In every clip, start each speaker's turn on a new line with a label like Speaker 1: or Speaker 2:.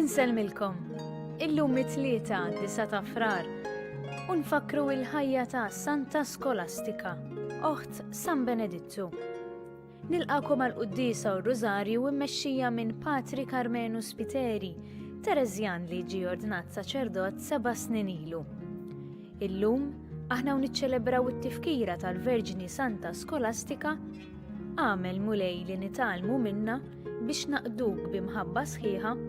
Speaker 1: Inselmilkom, illum it-tlieta 9 ta' frar, u nfakru il-ħajja ta' Santa Skolastika, oħt San Benedittu. Nilqakom għal-Quddisa u r-Rużarju immexxija minn Patri Karmenu Spiteri, Terezjan li ġie ordinat saċerdot 7 snin ilu. Illum, aħna niċċelebraw it-tifkira tal-Verġini Santa Skolastika, għamel mulej li nitalmu minna biex naqduk bimħabba sħiħa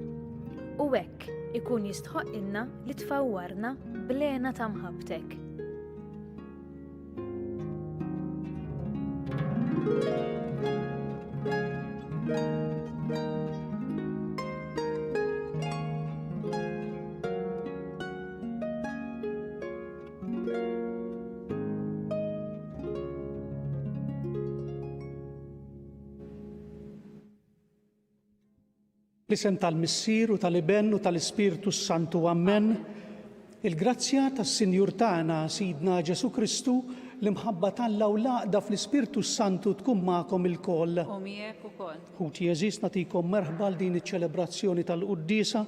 Speaker 1: u hekk ikun jistħoq inna li tfawwarna blena ta' mħabbtek.
Speaker 2: L-isem tal-Missier u tal-Iben u tal-Ispiritu Santu, Amen. Il-grazzja tas-Sinjur tagħna Sidna Ġesu Kristu l-imħabba tal-Alla u l-għaqda fl-Ispiritu Santu tkun magħkom ilkoll.
Speaker 3: U miegħek ukoll.
Speaker 2: Ħuti Jeżis nagħtikom merħba għal din iċ-ċelebrazzjoni tal-Quddisa.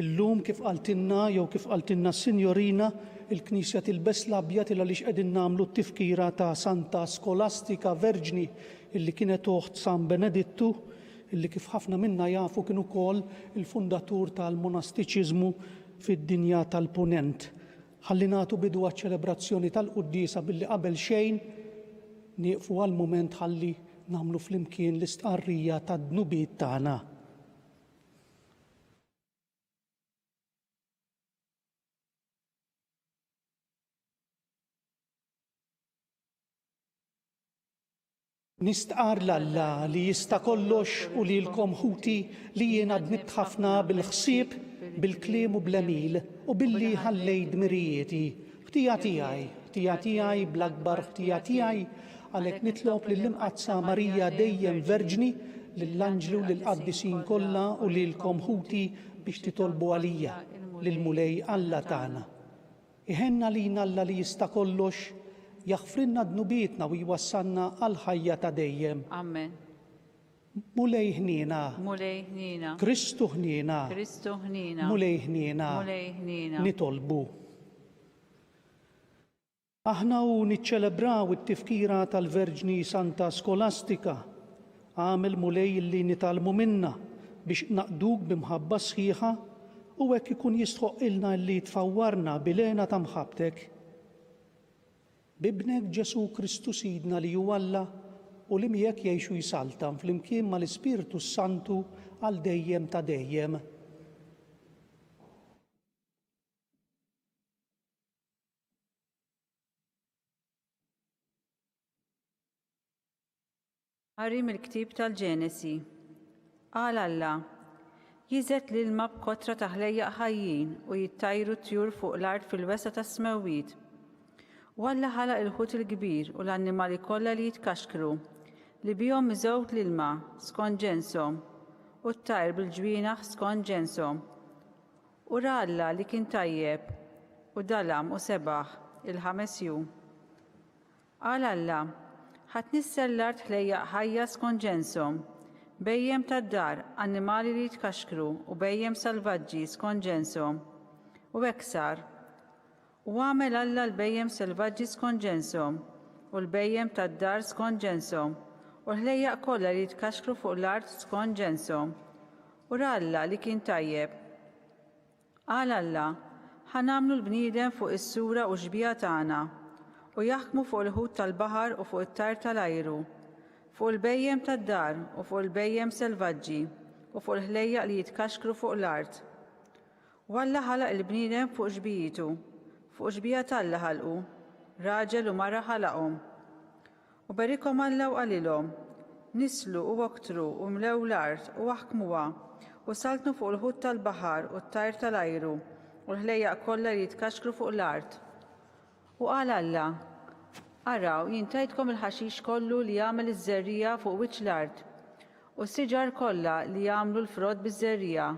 Speaker 2: Illum kif qaltilna jew kif qaltilna s-Sinjorina, il-Knisja tilbes l-abjad il għaliex qegħdin nagħmlu t-tifkira ta' Santa Skolastika Verġni illi kienet oħt San Benedittu, illi kif ħafna minna jafu kienu ukoll il-fundatur tal-monastiċiżmu fid-dinja tal-Punent. Ħalli nagħtu bidu għaċ-ċelebrazzjoni tal-Quddisa billi qabel xejn nieqfu għal mument ħalli nagħmlu flimkien l-istqarrija tad-dnubiet tagħna. Nistqar l-Alla li jista' kollox u lilkom ħuti li jiena dnibt ħafna bil-ħsieb, bil-kliem u bl-emil u billi ħallejt dmirijieti. Ħtija tiegħi bl-akbar ħtija tiegħi għalhekk nitlob lill-Imqazza Marija dejjem Verġni, lill-Anġlu lill-Qaddisin kollha u lilkom ħuti biex titolbu għalija lill-Mulej Alla tagħna. Iħenna lina Alla li jista' kollox jaħfrinna dnubietna u jwassalna għal ħajja ta' dejjem.
Speaker 3: Amen.
Speaker 2: Mulej ħniena.
Speaker 3: Mulej ħniena.
Speaker 2: Kristu ħniena.
Speaker 3: Kristu ħniena.
Speaker 2: Mulej ħniena.
Speaker 3: Mulej ħniena.
Speaker 2: Nitolbu. Aħna u niċċelebraw it-tifkira tal-Verġni Santa Skolastika. Għamel mulej li nitalmu minna biex naqduk bimħabba sħiħa u hekk ikun jistħoq ilna li tfawwarna bilena ta' mħabbtek. Bibnek Ġesu Kristu Sidna li hu Alla u li miegħek jgħixu jsaltam flimkien mal-Ispiritu Santu għal dejjem ta' dejjem.
Speaker 3: Qari mill-Ktieb tal-Ġenesi. Qal Alla, jiżet l-ilma b'kotra ta' ħlejjaq ħajjin u jittajru t-tjur fuq l-art fil-wesa tas-smewwiet. U Alla ħalaq il-ħut il-kbir u l-annimali kollha li jitkaxkru li bihom miżewt l-ilma skont ġenshom u t-tajr bil-ġwienaħ skont ġenshom. U ra Alla li kien tajjeb u dalam u sebaħ il-5 jum. Qal Alla, ħadd nissel l-art ħlejjaq ħajja skont ġenshom, bejjem tad-dar annimali li jitkaxkru u bejjem salvaġġi skont ġenshom. U hekk sar. U għamel Alla l-bejjem selvaġġi skont ġenshom u l-bejjem tad-dar skont ġenshom u l-ħlejjaq kollha li jitkaxkru fuq l-art skont ġenshom. U ra Alla li kien tajjeb. Qal Alla, ħanamlu l-bniedem fuq is-sura u xbija tagħna u jaħkmu fuq il-ħut tal-baħar u fuq it-tajr tal-ajru, fuq il-bejjem tad-dar u fuq il-bejjem selvaġġi u fuq il-ħlejjaq li jitkaxkru fuq l-art. U Alla ħalaq il-bniedem fuq xbijitu. Fuq xbija tal-Alla ħalqu, raġel u mara ħalaqhom. U berikhom Alla u qalilhom, nislu u oktru u mlew l-art u aħkmuha u saltnu fuq il-ħut tal-baħar u t-tajr tal-ajru u l-ħlejjaq kollha li jitkaxkru fuq l-art. U qal Alla, araw jien tajtkom il-ħaxix kollu li jagħmel iż-żerrija fuq wiċċ l-art u s-siġar kollha li jagħmlu l-frott biż-żerrija.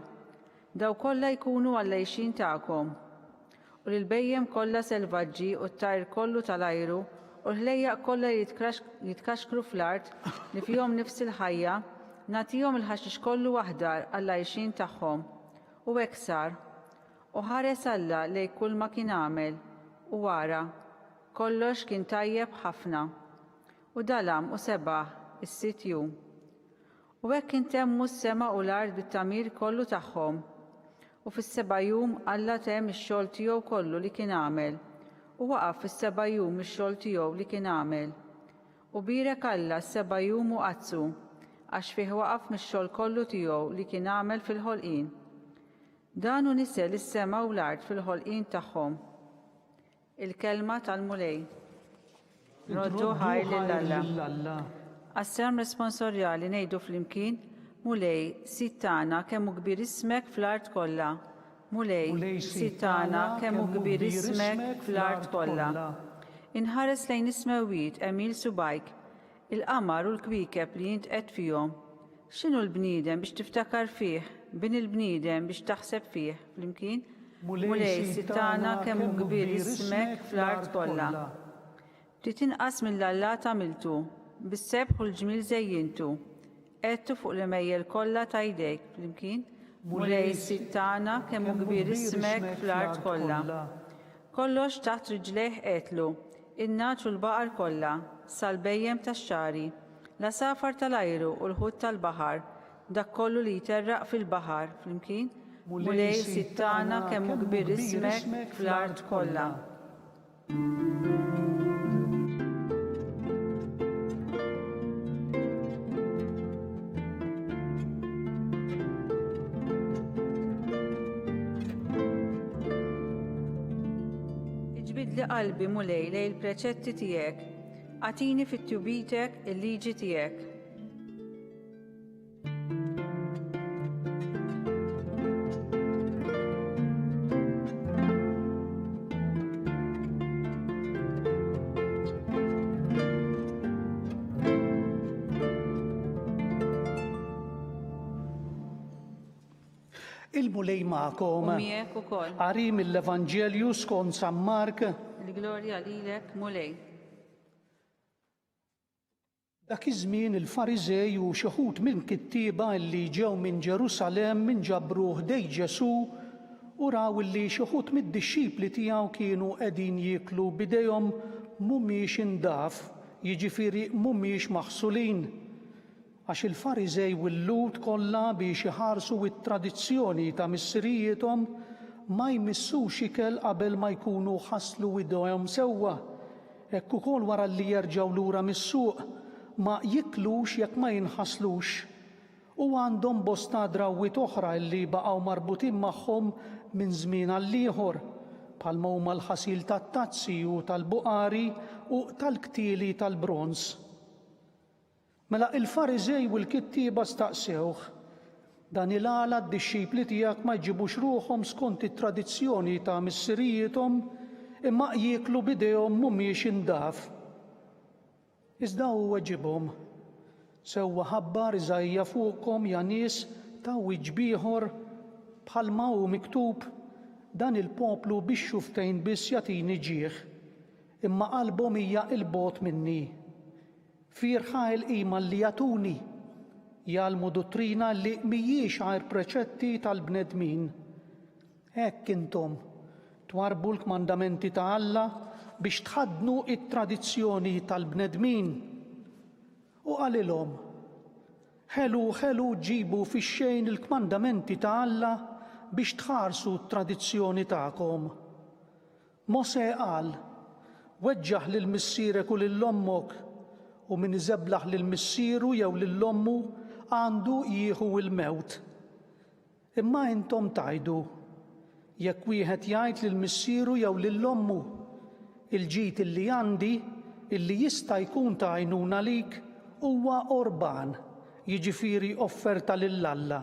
Speaker 3: Daw kollha jkunu għall-għejxin tagħkom. U l-bejjem kollha selvaġġi u t-tajr kollu tal-ajru u l-ħlejjaq kollha jitkaxkru fl-art li fihom nifs il-ħajja, nagħtihom il-ħaxix kollu aħdar għall-għajxin tagħhom. U hekk sar. U ħares Alla lejn kull ma kien għamel u wara kollox kien tajjeb ħafna. U dalam u sebaħ is-sitt jum. U hekk intemmu s-sema u l-ard bit-tagħmir kollu tagħhom. U fis-seba' jum Alla temm ix-xogħol tiegħu kollu li kien għamel. U waqaf fis-seba' jum ix-xogħol tiegħu li kien għamel. U birek Alla s-seba' jum u qazzu, għax fih waqaf mix-xogħol kollu tiegħu li kien għamel fil-ħolqien. Dan hu nisel is-sema u l-ard fil-ħolqien tagħhom. Il-kelma tal-mulej. Roddu ħajr lill-Alla. Għas-serm responsorjali ngħidu flimkien mulej sittana kemm hu kbir ismek fl-art kollha. Mulej sittana kemm hu kbir ismek fl-art kollha. Inħares lejn is-smewwiet Emil Subajk, il-qamar u l-kwikeb li jintqed fihom. X'inhu l-bniedem biex tiftakar fih, bin il-bniedem biex taħseb fih flimkien? Mulej sittana kemm hu kbir ismek fl-art kollha. Ftit inqas mill-Alla tagħmiltu, bis-sebħ u l-ġmiel żejjintu. Qedtu fuq l-imejjel kollha ta' jdejk flimkien? Mulej sittana kemm hu kbir ismek fl-art kollha. Kollox taħt riġlejh qetlu, in-naċ u l-baqar kollha, sal-bejjem tax-xari, l-asafar tal-ajru u l-ħut tal-baħar, dak kollu li jterraq fil-baħar flimkien? Mulej sittana kemm hu kbir ismek fl-art kollha. Iġbidli qalbi mulej lejn il-preċetti tiegħek, għatini fit-tjubitek il-liġi tiegħek.
Speaker 2: Il-mulej ma'kom.
Speaker 3: Miegħek ukoll.
Speaker 2: Qari mill-Evanġelju skont San Mark.
Speaker 3: Il-glorja lilek mulej.
Speaker 2: Dak iż-żmien il-Fariżej u xi ħud minn kittieba li ġew minn Ġerusalemm minn ġabru ħdej Ġesu u raw li xi ħud mid-dixxipli tiegħu kienu qegħdin jieklu b'idejhom mhumiex indaf, jiġifieri mhumiex maħsulin. Għax il-Fariżej u l-Lut kollha biex iħarsu t-tradizzjoni ta' missierietom ma jmissux ikel qabel ma jkunu ħasslu idejhom sewwa. Hekk ukoll wara li jerġgħu lura mis-suq ma jiklux jekk ma jinħasslux. U għandhom bosta drawwiet oħra li baqgħu marbutin magħhom minn żmien għal ieħor, bħalma huma l-ħasil tat-tazzi u tal-buqari u tal-ktieli tal-bronz. Mela il-Fariżej u l-kittieba staqsewh, dan il-għala d-dixxipli tiegħek ma jġibux ruħhom skont it-tradizzjoni ta' missierietom imma jieklu b'idejhom mhumiex indaf. Iżda huwa ġibhom. Sewwa ħabbar Iżajja fuqkom ja nies ta' wiġb ieħor bħalma hu miktub dan il-poplu biex xuftejn biss jagħtini ġieħ, imma qalbhom hija il-bogħod minni. Firħa il-qima li jagħtuni, jgħalmu dottrina li mhijiex għajr preċetti tal-bnedmin. Hekk intom twarbu l-kmandamenti ta' Alla biex tħaddnu it-tradizzjoni tal-bnedmin. U qalilhom, ħelu ġibu fix-xejn il-kmandamenti ta' Alla biex tħarsu t-tradizzjoni tagħkom. Mosè qal, weġġaħ lil missierek u lil ommok, u min iżeblaħ lil missieru jew lil ommu għandu jieħu il-mewt. Imma intom tajdu, jekk wieħed jgħid lil missieru jew lil ommu, il-ġid illi għandi illi jista' jkun ta' għajnuna lik huwa qurban, jiġifieri offerta lill-Alla.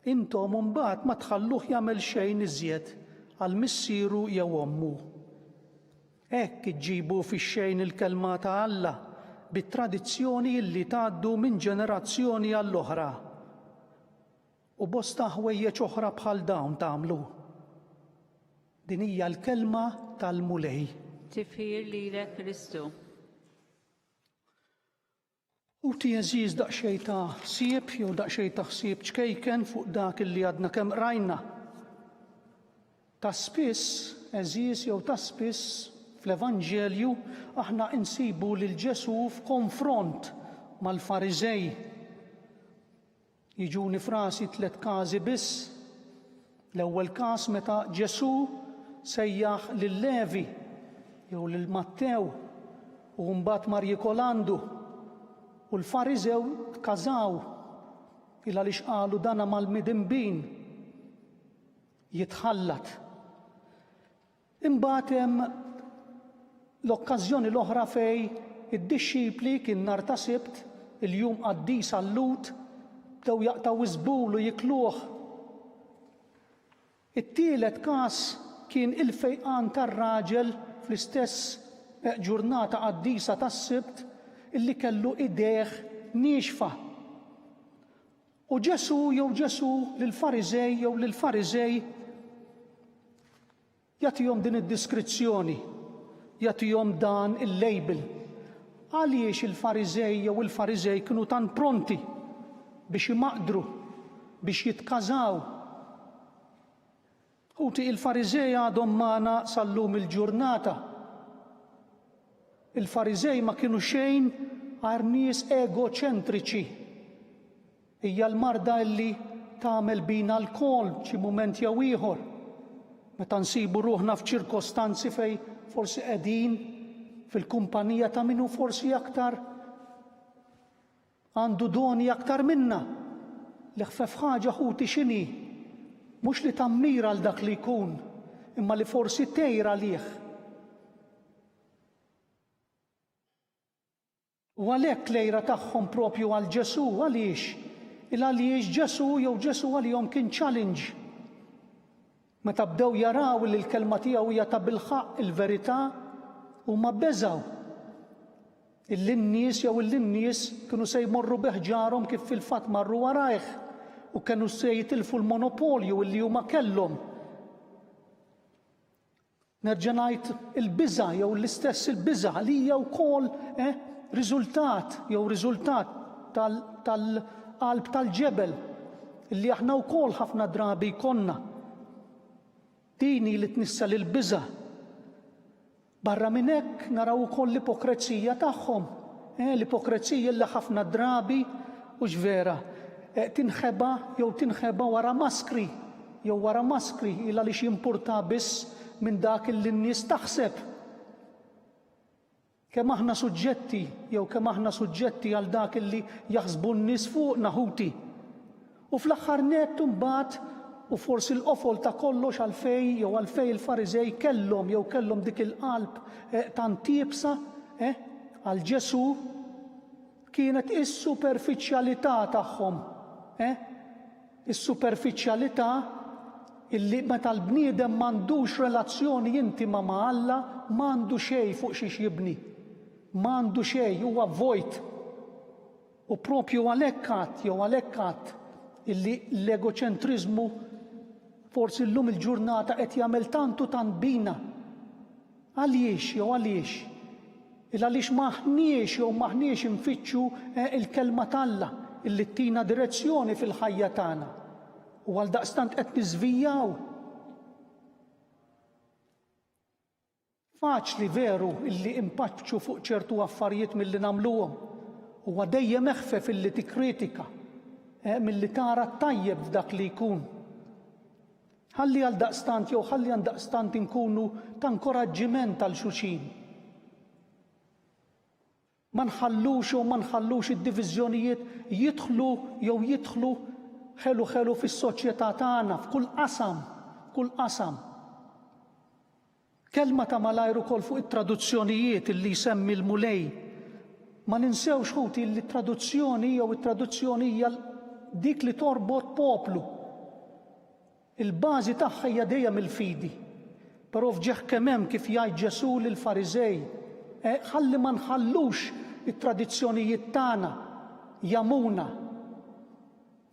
Speaker 2: Intom imbagħad ma tħalluh jagħmel xejn iżjed għal missieru jew ommu. Hekk iġġibu fix-xejn il-kelma ta' Alla bit-tradizzjoni li tgħaddu minn ġenerazzjoni għall-oħra. U bosta ħwejjeġ oħra bħal dawn tagħmlu. Din hija l-kelma tal-mulej.
Speaker 3: Tifħir lilek Kristu.
Speaker 2: U jeżiż daqsxejn ta' ħsieb jew daqsxejn ta' ħsieb ċkejken fuq dak illi għadna kemm rajna. Ta' spiss, eżiż jew ta' spiss fl-Evanġelju aħna insibu lil Ġesu f'konfront mal-Fariżej. Jiġuni frasi 3 każi biss. L-ewwel każ meta Ġesu sejjaħ lil Levi jew lil Mattew u mbagħad Marjikolandu u l-Fariżew tkażaw il għaliex qalu dana mal-midinbin jitħallat. Imbagħad hemm l-okkażjoni l-oħra fej id-dixxipli kien nhar ta' Sibt, il-jum qaddis għall-Lut, bdew jaqtaw iżbulu jikluh. It-tielet każ kien il-fejqan tar-raġel fl-istess ġurnata qaddisa tas-Sibt illi kellu idejh nixfa. U Ġesu lill-Fariżej jew lill-Fariżej jagħtihom din id-diskrizzjoni, jagħtihom dan il-label. Għaliex il-Fariżej jew il-Fariżej kienu tan pronti biex imaqdru, biex jitkażaw. Uti il-Fariżej għadhom magħna sal-lum il-ġurnata. Il-Fariżej ma kienu xejn għar nies egoċentriċi. Hija l-marda illi tagħmel bina l-kol xi mument jew ieħor. Meta nsibu ruħna f'ċirkostanzi fej forsi qegħdin fil-kumpanija ta' minnu forsi aktar għandu doni aktar minna. Li ħfef ħaġa ħuti x'inhi, mhux li tammira għal dak li jkun, imma li forsi tgħir għalih. U għalhekk lejra tagħhom propju għal Ġesu, għaliex? Għaliex Ġesu għalihom kien challenge. Meta bdew jaraw li l-kelma tiegħu hija ta' bil-ħaqq il-verità huma bbeżgħu. Il-nies kienu se jmorru beħġarhom kif fil-fatt marru warajh u kienu se jitilfu l-monopolju illi huma kellhom. Nerġa' ngħid il-biża' jew l-istess il-biża' li hija wkoll riżultat tal-qalb tal-ġebel illi aħna wkoll ħafna drabi jkollna. Dini li tnissel il-biża'. Barra minn hekk naraw ukoll l-ipokrezija tagħhom. L-ipokrezija li ħafna drabi u x'vera tinħeba wara maskri il għaliex jimpurta biss minn dak li n-nies taħseb. Kemm aħna suġġetti għal dak li jaħsbu n-nies fuqna ħuti. U fl-aħħar nett imbagħad u forsi l-qofol ta' kollox għalfejn il-Fariżej kellhom dik il-qalb tant tiebsa għal Ġesu kienet is-superfiċjalità tagħhom. Is-superfiċjalità illi meta l-bniedem m'għandux relazzjoni intima ma' Alla m'għandu xejn fuq xiex jibni. M'għandu xejn, huwa vojt. U propju għalhekk illi l-egoċentriżmu forsi llum il-ġurnata qed jagħmel tant bina. Għaliex? Għaliex maħniex infittxu il-kelma t'Alla illi ttina direzzjoni fil-ħajja tagħna. U għaldaqstant qed niżvijaw. Faċli veru illi impaċċu fuq ċertu affarijiet milli nagħmluhom. Huwa dejjem eħfef illi tikkritika milli tara t-tajjeb f'dak li jkun. Ħalli għaldaqstant inkunu ta' inkoraġġiment għal xulxin. Ma nħallux id-diviżjonijiet jidħlu ħelu fis-soċjetà tagħna f'kull qasam. Kelma ta' malajr ukoll fuq it-traduzzjonijiet illi jsemmi l-Mulej. Ma ninsewx ħuti li it-traduzzjoni hija dik li torbot poplu. Il-bażi tagħha hija dejjem il-fidi. Però fġeħ kemm hemm kif jgħid Ġesu lill-Fariżej, ħalli ma nħallux it-tradizzjonijiet tagħna jamuna.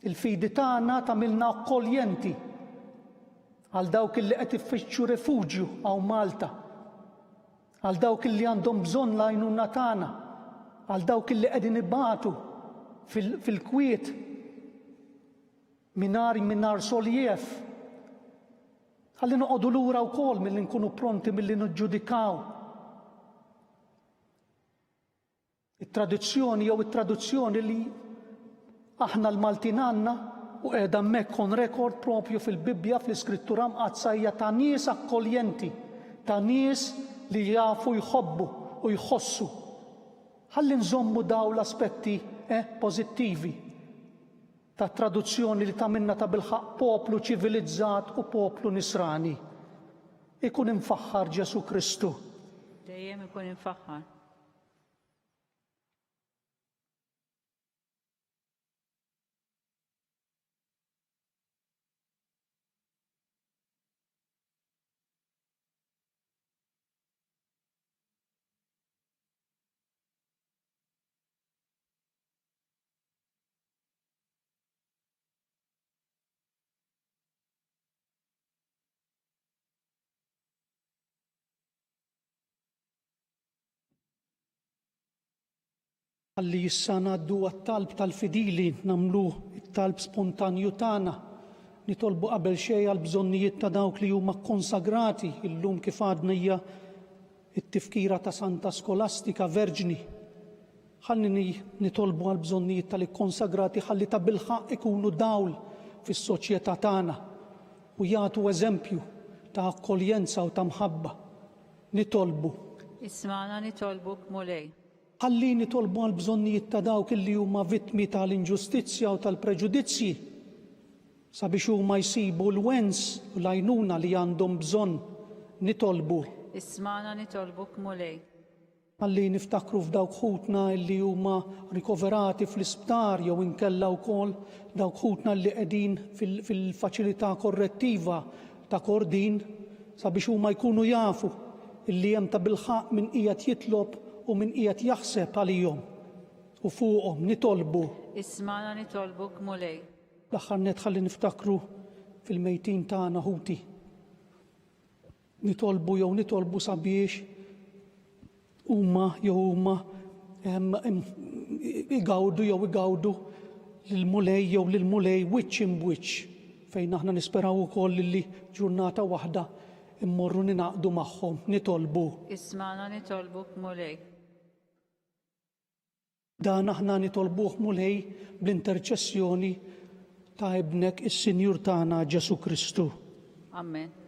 Speaker 2: Il-fidi tagħna tagħmilna akkoljenti għal dawk li qed iffittxu rifuġju hawn Malta, għal dawk li għandhom bżonn l-għajnuna tagħna, għal dawk illi qegħdin ibatu fil-kwiet minar soljef. Ħalli noqogħdu lura wkoll milli nkunu pronti milli niġġudikaw. It-tradizzjoni jew it-traduzzjoni li aħna l-Maltin għandna u qiegħda hemmhekk on record propju fil-Bibbja fl-Iskrittura mqazza hija ta' nies akkoljenti, ta' nies li jafu jħobbu u jħossu. Ħalli nżommu daw l-aspetti pożittivi ta' traduzzjoni li tagħmilna ta' bilħaq poplu ċivilizzat u poplu nisrani. Ikun imfaħħar Ġesu Kristu.
Speaker 3: Dejjem ikun infaħħar.
Speaker 2: Ħalli issa ngħaddu għat-talb tal-fidili nagħmlu it-talb spontanju tagħna. Nitolbu qabel xejn għal bżonnijiet ta' dawk li huma konsagrati illum kif għadna hija t-tifkira ta' Santa Skolastika Verġni. Ħalli nitolbu għal bżonnijiet tal-ikkonsagrati ħalli ta' bilħaq ikunu dawl fis-soċjetà tagħna u jagħtu eżempju ta' akkoljenza u ta' mħabba. Nitolbu.
Speaker 3: Ismana nitolbuk mulej.
Speaker 2: Ħalli nitolbu għal bżonnijiet ta' dawk illi huma vittmi tal-inġustizzja u tal-preġudizzji sabiex huma jsibu l-wens u l-għajnuna li għandhom bżonn. Nitolbu.
Speaker 3: Ismana nitolbuk mulej.
Speaker 2: Ħalli niftakru f'dawk ħutna illi huma rikoverati fl-isptar jew inkella wkoll dawk ħutna li qegħdin fil-faċilità korrettiva ta' Kordin sabiex huma jkunu jafu illi hemm ta' bilħaq min qiegħed jitlob u min qiegħed jaħseb għalihom u fuqhom. Nitolbu.
Speaker 3: Ismana nitolbuk mulej.
Speaker 2: L-aħħar net ħalli niftakru fil-mejtin tagħna ħuti. Nitolbu sabiex huma igawdu lil-mulej jew lil-mulej wiċċ imwiċċ fejn aħna nisperaw ukoll li ġurnata waħda immorru ninaqdu magħhom. Nitolbu.
Speaker 3: Ismana nitolbuk mulej.
Speaker 2: Dan aħna nitolbuh mulej bl-interċessjoni ta' ibnek is-Sinjur tagħna Ġesu Kristu.
Speaker 3: Amen.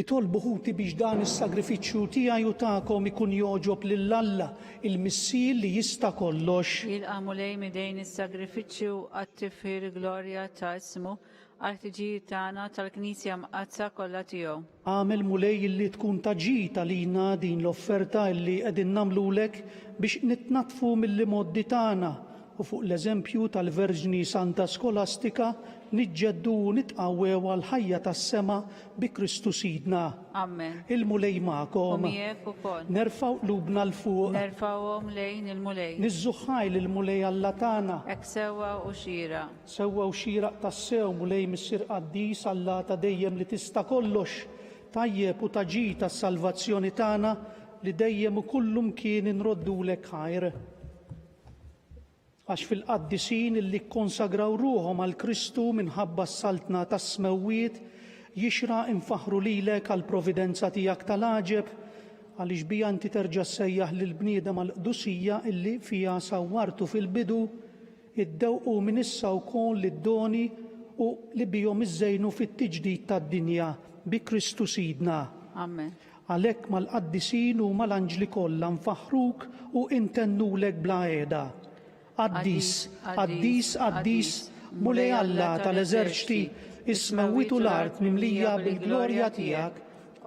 Speaker 2: Itolbu ħuti biex dan is-sagrifiċċju tiegħi u tagħkom ikun joġob lill-Alla, il-Missier li jista' kollox.
Speaker 3: Jilqamu lej midejn is-sagrifiċċju għat-tifħir glorja ta' ismu għal-ħtiġijiet tagħna tal-Knisja mqazza kollha tiegħu.
Speaker 2: Għamel mulej li tkun taġġita lina din l-offerta li qegħdin nagħmlulek biex nitnatfu mill-modi tagħna u fuq l-eżempju tal-Verġni Santa Skolastika niġġeddu u nitqawwew għal ħajja tas-sema bi Kristu Sidna.
Speaker 3: Amen.
Speaker 2: Il-mulej magħkom.
Speaker 3: U miegħek ukoll.
Speaker 2: Nerfgħu qlubna l fuq.
Speaker 3: Nerfgħuhom lejn il-mulej.
Speaker 2: Niżżuħħaj lill-mulej Alla tagħna.
Speaker 3: Hekk sewwa u xira.
Speaker 2: Sewwa u xieraq tassew mulej Missier Qaddis Alla ta' dejjem li tista' kollox. Tajjeb u taġi tas-salvazzjoni tagħna li dejjem u kullum kien inroddulek ħajr. Għax fil-qaddisin illi konsagraw ruhom għal Kristu minħabba s-saltna tas-smewwiet jixra infaħru lilek għal providenza tiegħek tal-għaġeb għaliex bija inti terġa' ssejjaħ lill-bniedem għall-qdusija illi fiha sawwartu fil-bidu iddewqu minn issa wkoll lid-doni u li bihom iżżejnu fit-tiġdid tad-dinja bi Kristu Sidna.
Speaker 3: Amen.
Speaker 2: Għalhekk mal-qaddisin u mal-anġli kollha nfaħruk u intennulek bla qiegħda. Qaddis, qaddis, qaddis, mulej Alla tal-eżerċti, is-smewwiet u l-art mimlija bil-glorja tiegħek,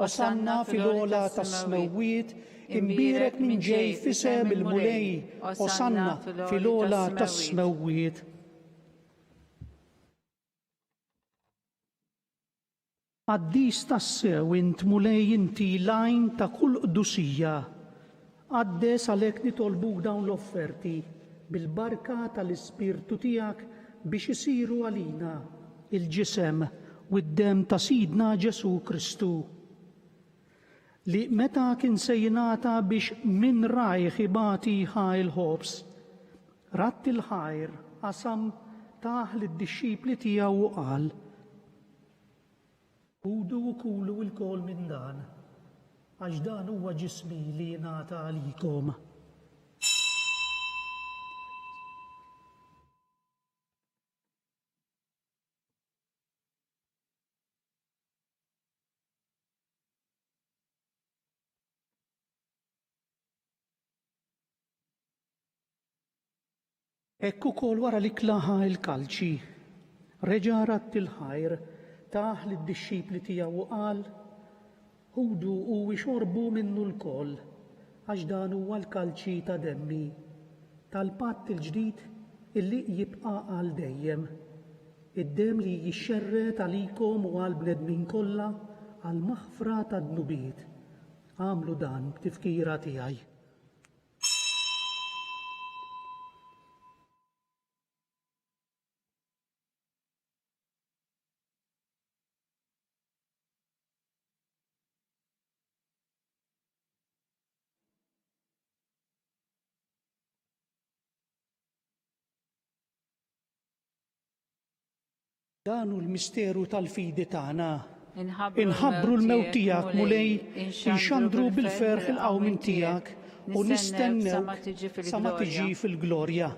Speaker 2: osanna fil-ola tas-smewwiet, imbierek minn ġej f'isem il-mulej, osanna fil-ola tas-smewwiet. Qaddis tassew int mulej inti lajn ta' kull qdusija. Qaddes għalhekk nitolbuk dawn l-offerti bil-barka tal-Ispirtu tiegħek biex isiru għalina il-ġisem u d-dem ta' Sidna Ġesu Kristu. Li meta kien sejnata biex minn rajħ ibati ħaj il-ħobs, ratt il-ħajr qasam taħ lid-dixxipli tiegħu u qal: Ħudu u kulu l-kol minn dan, għax dan huwa ġismi li jingħata għalikom. Ekku kol wara li klaħa il-kalċi, reġa' ratt il-ħajr taħ lid-dixxipli tiegħu u qal: Ħudu u ixorbu minnu l-koll, għax dan huwa l-kalċi ta' demmi, tal-patt il-ġdid illi jibqa' għal dejjem. Id-dem li jixxerret għalikom u għal bnedmin kollha għal maħfra tad-dnubiet. Għamlu dan b'tifkira tiegħi. Dan hu l-misteru tal-fidi tagħna. Inħabbru l-mewt tiegħek mulej, inxandru bil-ferħ il-qawmin tiegħek u nistennewk sa ma tiġi fil-glorja.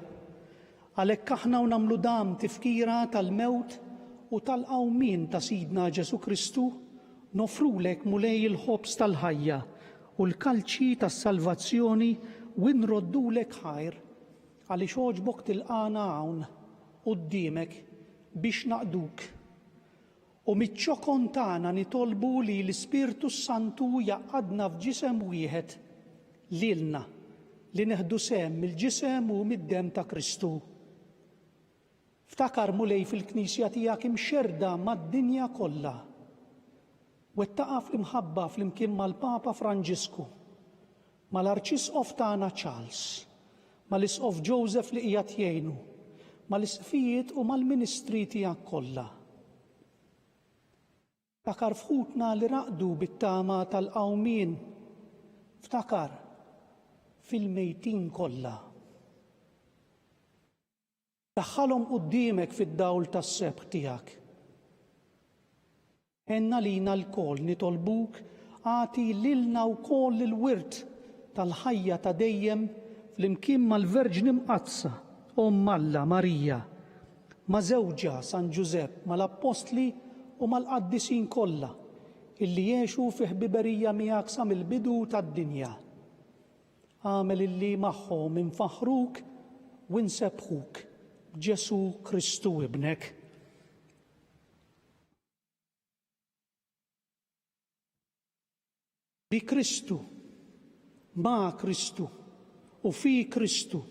Speaker 2: Għalhekk aħna u nagħmlu dam tifkira tal-mewt u tal-qawmin ta' Sidna Ġesu Kristu nofrulek mulej il-ħobs tal-ħajja u l-kalċi tas-salvazzjoni u nroddulek ħajr għaliex għoġbok tilqana hawn quddiemek biex naqduk. U miċ-ċokon tagħna nitolbu li l-Ispirtu Santu jaqadna f'ġisem wieħed lilna li neħdu sehem mill-ġisem u mid-dem ta' Kristu. Ftakar mulej fil-Knisja tiegħek imxerda mad-dinja kollha. Wettaqa fl-imħabba flimkien mal-Papa Franġisku, mal-Arċisqof tagħna Charles, mal-Isqof Joseph li qiegħed jgħinu, mal-isqfijiet u mal-ministri tiegħek kollha. Ftakar fħutna li raqdu bit-tama tal-qawmien, ftakar fil-mejtin kollha. Daħħalhom quddiemek fid-dawl tas-sebħ tiegħek. Enna lina l-kol nitolbuk għati lilna wkoll il-wirt tal-ħajja ta' dejjem flimkien mal-Verġni Mqazza Alla Marija, ma' żewġa San Ġusepp, mal-Apostli u mal-qaddisin kollha, illi jgħixu fi ħbiberija miegħek sa mill-bidu tad-dinja. Għamel illi magħhom infaħruk u nsebħuk b'Ġesu Kristu ibnek. Bi Kristu, ma' Kristu u fi Kristu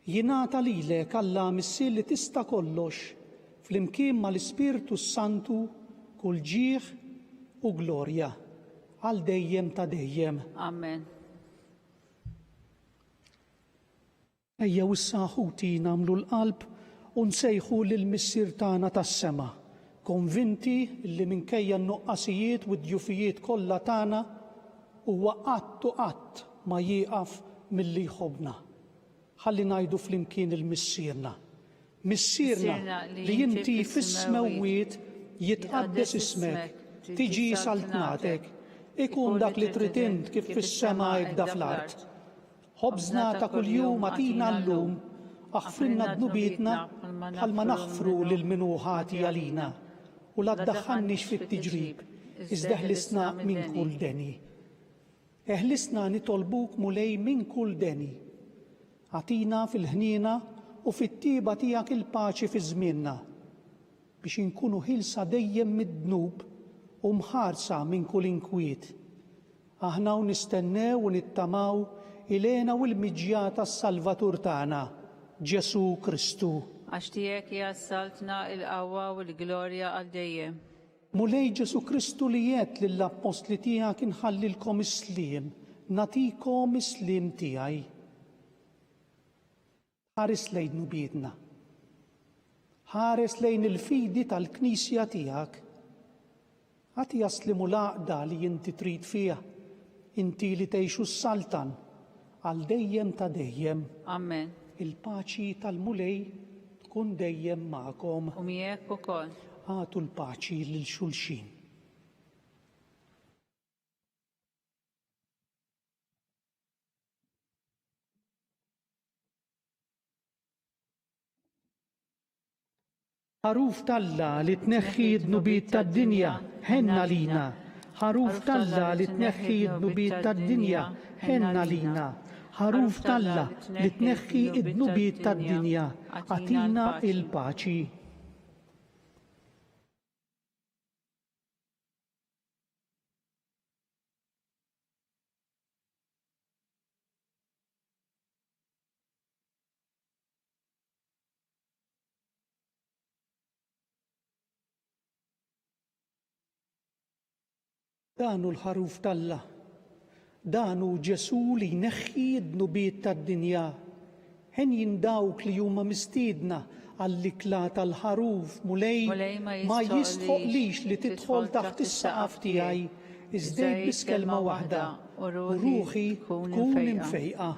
Speaker 2: jingħata lilek Alla missil li tista' kollox flimkien mal-Ispirtu Santu kull ġieħ u glorja għal dejjem ta' dejjem.
Speaker 3: Amen.
Speaker 2: Ejjew issa ħuti nagħmlu l-qalb u nsejħu lill-Missier tagħna tas-sema, konvinti li minkejja n-nuqqasijiet u d-djufijiet kollha tagħna huwa qatt ma jieqaf milli jħobbna. Ħalli ngħidu flimkien il-Missierna. Missierna li inti fis-smewwiet jitqaddes ismek, tiġi saltnatek, ikun dak li trid int kif fis-sema hekk fl-art. Ħobżna ta' kuljum atina llum, aħfrinna dnubietna bħalma naħfru lil min hu ħati għalina u la ddaħħalniex fit-tiġrib, iżda ħlisna minn kull deni. Eħlisna nitolbuk mulej minn kull deni. Atina fil-ħniena u fit-tieba tiegħek il-paċi fi żmienna biex inkunu ħilsa dejjem mid-dnub u mħarsa minn kull inkwiet. Aħna u nistennew u nittamaw ilena u l-miġja tas-Salvatur tagħna, Ġesu Kristu.
Speaker 3: Għax tiegħek jassaltna il-qawwa u l-glorja għal dejjem.
Speaker 2: Mulej Ġesu Kristu li jgħid lill-Apostli tiegħek inħallilkom is-sliem, nagħtikom is-sliem tiegħi. Ħares lejn nubietna. Ħares lejn il-fidi tal-Knisja tiegħek. Ħadd jaslimu l-għaqda li inti trid fiha, inti li tgħixu s-saltan għal dejjem ta' dejjem.
Speaker 3: Amen.
Speaker 2: Il-paċi tal-mulej tkun dejjem magħkom.
Speaker 3: U miegħek ukoll.
Speaker 2: Għatu l-paċi lil xulxin. Ħaruf talla li tneħħi d-nubiet tad-dinja ħenna lina. Ħaruf talla li tneħħi d-nubiet tad-dinja ħenna lina. Ħaruf talla li tneħħi d-nubiet tad-dinja għatina il-paċi. Danu l-ħaruf talla, danu Ġesu li jneħħi d-nubiet tad-dinja. Ħen jindawk li huma mistiedna għall-ikla tal-ħaruf mulej ma jistħoqlix li tidħol taħt is-saqaf tiegħi iżdejt biss kelma waħda u ruħi tkun imfejqa.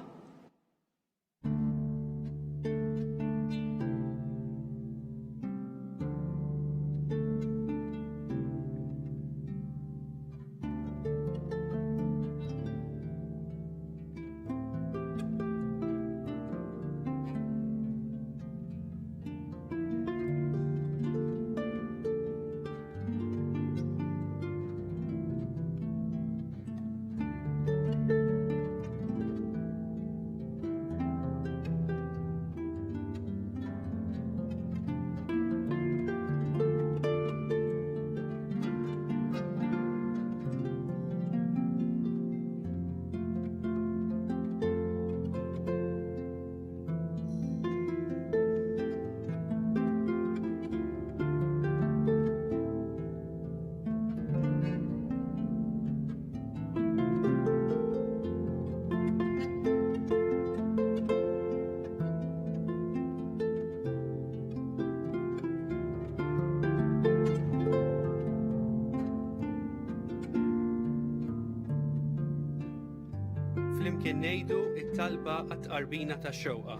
Speaker 4: Flimkien ngħidu t-talba għat-tqarbina tax-xewqa.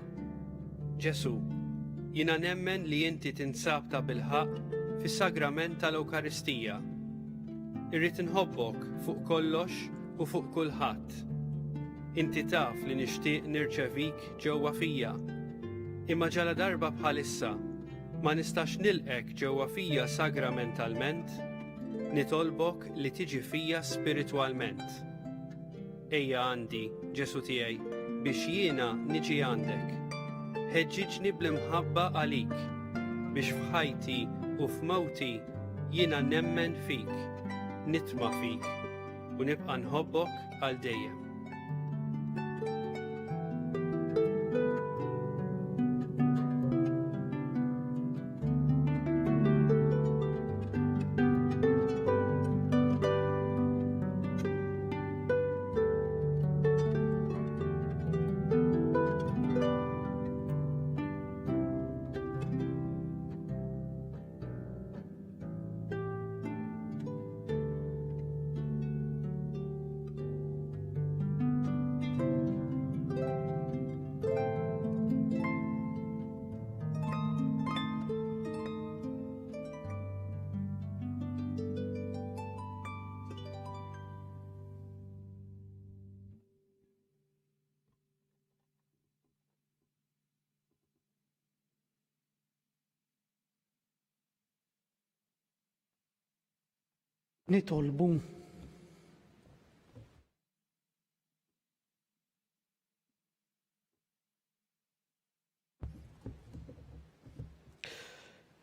Speaker 4: Ġesu, jiena nemmen li inti tinsab ta' bilħaq fis-sagrament tal-Ewkaristija. Irrid inħobbok fuq kollox u fuq kulħadd. Inti taf li nixtieq nirċevik ġewwa fija. Imma ġala darba bħalissa ma nistax nilqek ġewwa fija sagramentalment Nitolbok li tiġi fija spiritwalment. Ejja għandi, Ġesu tiegħi, biex jiena niġi għandek. Ħeġġiġni bl-imħabba għalik, biex f'ħajti u f'mawti jiena nemmen fik, nitma' fik, u nibqa' nħobbok għal dejjem.
Speaker 2: Nitolbu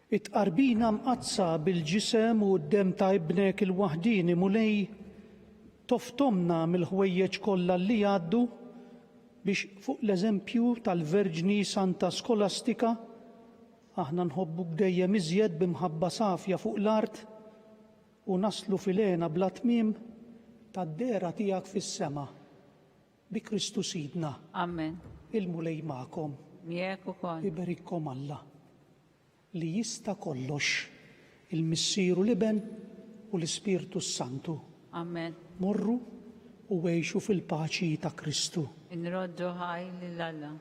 Speaker 2: it-qarbina mqazza bil-ġisem u d-dem ta' ibnek il-waħdini mulej toftomna mill-ħwejjeġ kollha li għaddu biex fuq l-eżempju tal-Verġni Santa Skolastika aħna nħobbuk dejjem iżjed bimħabba safja fuq l-art u naslu filena bla tmiem tad-dera tiegħek fis-sema bi Kristu Sidna.
Speaker 3: Amen.
Speaker 2: Il-mulej magħkom.
Speaker 3: Miegħek ukoll.
Speaker 2: Iberikkom Alla li jista' kollox il-Missieru Liben u l-Ispirtu Santu.
Speaker 3: Amen.
Speaker 2: Morru u għejxu fil-paċi ta' Kristu.
Speaker 3: Inroddu ħaj lil-Alla.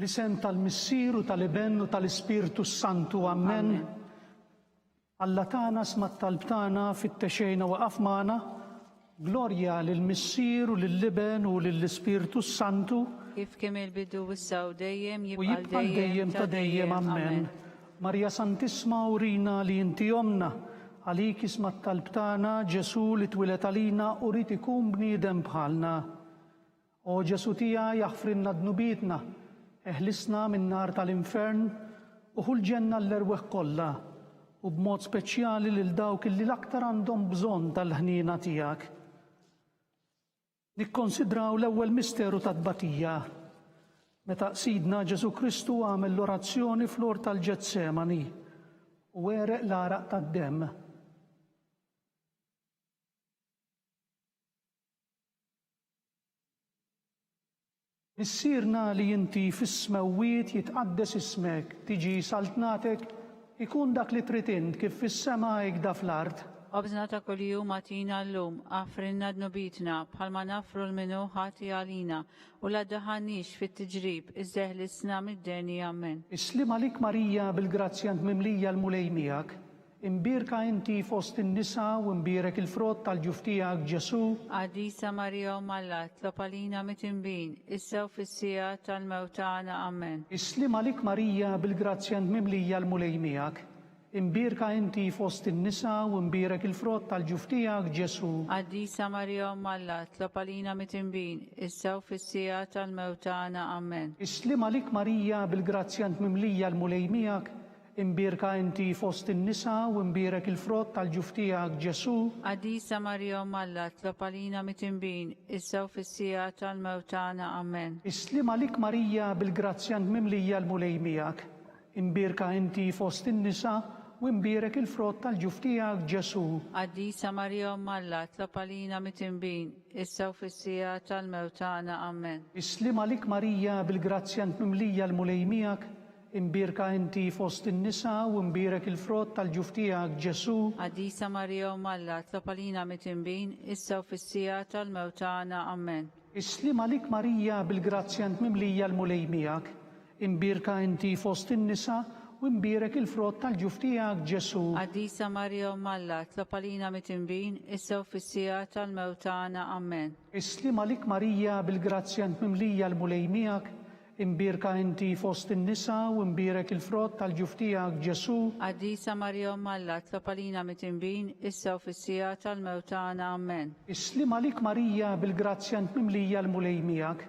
Speaker 2: Fl-isem tal-Missieru tal-Iben u tal-Ispirtu Santu, Amen. Alla tagħna smat talbtana fit-texejna waqaf magħna, glorja lill-Missieru, lill-Liben u lill-Ispirtu Santu.
Speaker 3: Kif kemm il-bidu wissaw dejjem
Speaker 2: U jibqa' dejjem ta' dejjem, Amen. Marja Santisma urina li inti omna, għalik ismat talbtana Ġesu li twilet għalina u rid ikun bniedem bħalna. O Ġesu tiegħi jaħfrinna dnubietna, eħlisna min-nar tal-infern u ħul-ġenna l-erweħ kollha u b'mod speċjali lil dawk li l-aktar għandhom bżonn tal-ħniena tiegħek. Nikkonsidraw l-ewwel misteru tat-tbatija meta Sidna Ġesu Kristu għamel l-orazzjoni fl-ort tal-Ġetsemani u wereq l-araq tad-demm. Issirna li inti fis-smewwiet jitqaddes ismek, tiġi saltnatek, ikun dak li trid int kif fis-sema hekk fl-art.
Speaker 3: Obżna ta' kuljum għatina llum, għafrinna dnubitna, bħalma nafru l-minu ħati għalina, u la daħanix fit-tiġrib, iżdeħ l-isna mid-deni, Amen.
Speaker 2: Islim għalik Marija bil-grazzja mimlija l-mulej miegħek, imbirka inti fost in-nisa u imbirek il-frott tal-ġuf tiegħek Ġesu.
Speaker 3: Għadisa Marija Malla, tlopalina mitimbin, issa u fissija tal-mewt tagħna. Amen.
Speaker 2: Islim għalik Marija bil-grazzja mimlija l-mulej miegħek. Imbirka inti fost in-nisa u imbirek il-frott tal-ġuf tiegħek Ġesu.
Speaker 3: Għadisa Marija Malla, tlopalina mitimbin, issa u fissija tal-mewt tagħna. Amen.
Speaker 2: Islim għalik Marija bil-grazzja mimlija l-mulej miegħek. Imbirka inti fost in-nisa u imbirek il-frott tal-ġuf tiegħek Ġesu.
Speaker 3: Għadisa Marija Malla, tlopalina mitimbin, issa u fissija tal-mewt tagħna. Amen.
Speaker 2: Islim għalik Marija bil-grazzja mimlija l-mulej miegħek. Imbirka inti fost in-nisa u imbirek il-frott tal-ġuf tiegħek Ġesu.
Speaker 3: Għadisa Marija Malla, tlopalina mitimbin, issa u fissija tal-mewt tagħna. Amen.
Speaker 2: Islim għalik Marija bil-grazzja mimlija l-mulej miegħek. Imbirka inti fost in-nisa u imbirek il-frott tal-ġuf tiegħek Ġesu.
Speaker 3: Għadisa Marija Malla, tlopalina mitimbin, issa u fissija tal-mewt tagħna. Amen.
Speaker 2: Islim għalik Marija bil-grazzja mimlija l-mulej miegħek. Imbirka inti fost in-nisa u imbirek il-frott tal-ġuf tiegħek Ġesu.
Speaker 3: Għadisa Marija Malla, tlopalina mitimbin, issa u fissija tal-mewt tagħna. Amen.
Speaker 2: Islim għalik Marija bil-grazzja mimlija l-mulej miegħek. Imbirka inti fost in-nisa u imbirek il-frott tal-ġuf tiegħek Ġesu.
Speaker 3: Għadisa Marija Malla, tlopalina mitimbin, issa u fissija tal-mewt tagħna. Amen.
Speaker 2: Islim għalik Marija bil-grazzja mimlija l-mulej miegħek.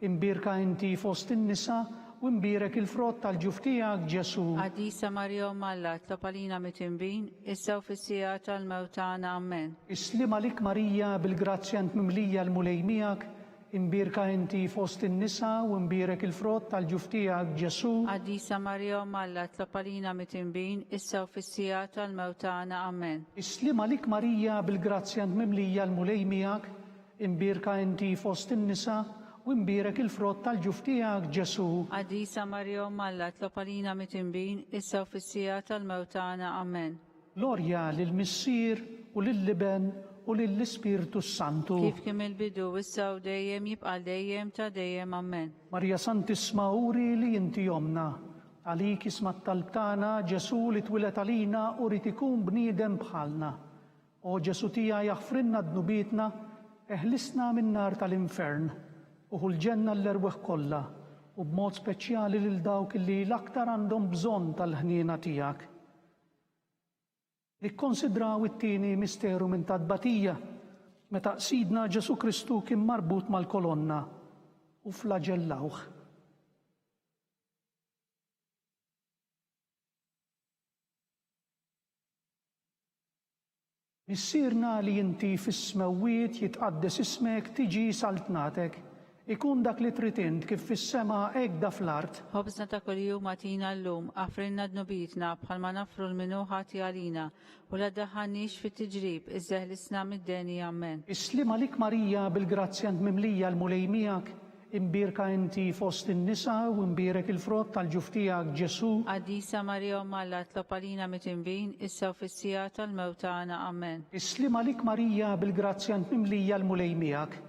Speaker 2: Imbirka inti fost in-nisa u imbirek il-frott tal-ġuf tiegħek Ġesu.
Speaker 3: Għadisa Marija Malla, tlopalina mitimbin, issa u fissija tal-mewt tagħna. Amen.
Speaker 2: Islim għalik Marija bil-grazzja mimlija l-mulej miegħek. Imbirka inti fost in-nisa u imbirek il-frott tal-ġuf tiegħek Ġesu.
Speaker 3: Għadisa Marija Malla, tlopalina mitimbin, issa u fissija tal-mewt tagħna. Amen.
Speaker 2: Islim għalik Marija bil-grazzja mimlija l-mulej miegħek. Imbirka inti fost in-nisa u imbirek il-frott tal-ġuf tiegħek Ġesu.
Speaker 3: Għadisa Marija Malla, tlopalina mitimbin, issa u fissija tal-mewt tagħna. Amen.
Speaker 2: Glorja lill-Missier u lill-Liben u lill-Ispirtu Santu.
Speaker 3: Kif kien il-bidu, issa u dejjem jibqa' dejjem ta' dejjem. Amen.
Speaker 2: Marja Santisma uri li inti jomna. Għalik isma t-talb tagħna Ġesu li twilet għalina u rid ikun bniedem bħalna. O Ġesu tija jaħfrinna dnubietna, eħlisna min-nar tal-infern. Uħu l-ġenna l-erweħ kollha u b'mod speċjali lil dawk li l-aktar għandhom bżonn tal-ħniena tiegħek. Nikkonsidraw it-tieni misteru minn tadbatija meta qsidna Ġesu Kristu kien marbut mal-kolonna u flagellawh. Missierna li inti fis-smewwiet jitqaddes ismek tiġi saltnatek. Ikun dak li trid int kif fis-sema hekk da fl-art.
Speaker 3: Ħobżna ta' kuljum agħtina llum, għafrinna dnubietna bħalma nafru l-minuħati għalina u la daħħalniex fit-tiġrib, iżeħlisna mid-deni. Amen.
Speaker 2: Islim għalik Marija bil-grazzja mimlija l-mulej miegħek. Imbirka inti fost in-nisa u imbirek il-frott tal-ġuf tiegħek Ġesu.
Speaker 3: Għadisa Marija Malla, tlopalina mitimbin, issa u fissija tal-mewt tagħna. Amen.
Speaker 2: Islim għalik Marija bil-grazzja mimlija l-mulej miegħek.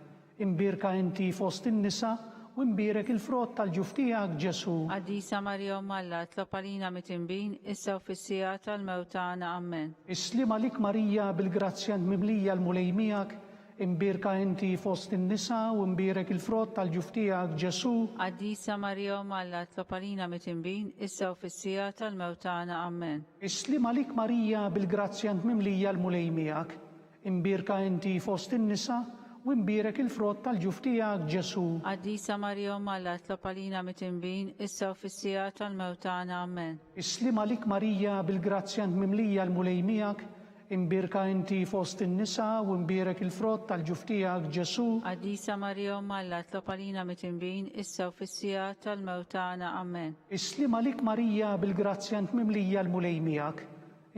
Speaker 2: Imbirka inti fost in-nisa u imbirek il-frott tal-ġuf tiegħek Ġesu.
Speaker 3: Għadisa Marija Malla, tlopalina mitimbin, issa u fissija tal-mewt tagħna. Amen.
Speaker 2: Islim għalik Marija bil-grazzja mimlija l-mulej miegħek. Imbirka inti fost in-nisa u imbirek il-frott tal-ġuf tiegħek Ġesu.
Speaker 3: Għadisa Marija Malla, tlopalina mitimbin, issa u fissija tal-mewt tagħna. Amen.
Speaker 2: Islim għalik Marija bil-grazzja mimlija l-mulej miegħek. Imbirka inti fost in-nisa u imbirek il-frott tal-ġuf tiegħek Ġesu.
Speaker 3: Għadisa Marija Malla, tlopalina mitimbin, issa u fissija tal-mewt tagħna. Amen.
Speaker 2: Islim għalik Marija bil-grazzja mimlija l-mulej miegħek. Imbirka inti fost in-nisa u imbirek il-frott tal-ġuf tiegħek Ġesu.
Speaker 3: Għadisa Marija Malla, tlopalina mitimbin, issa u fissija tal-mewt tagħna. Amen.
Speaker 2: Islim għalik Marija bil-grazzja mimlija l-mulej miegħek.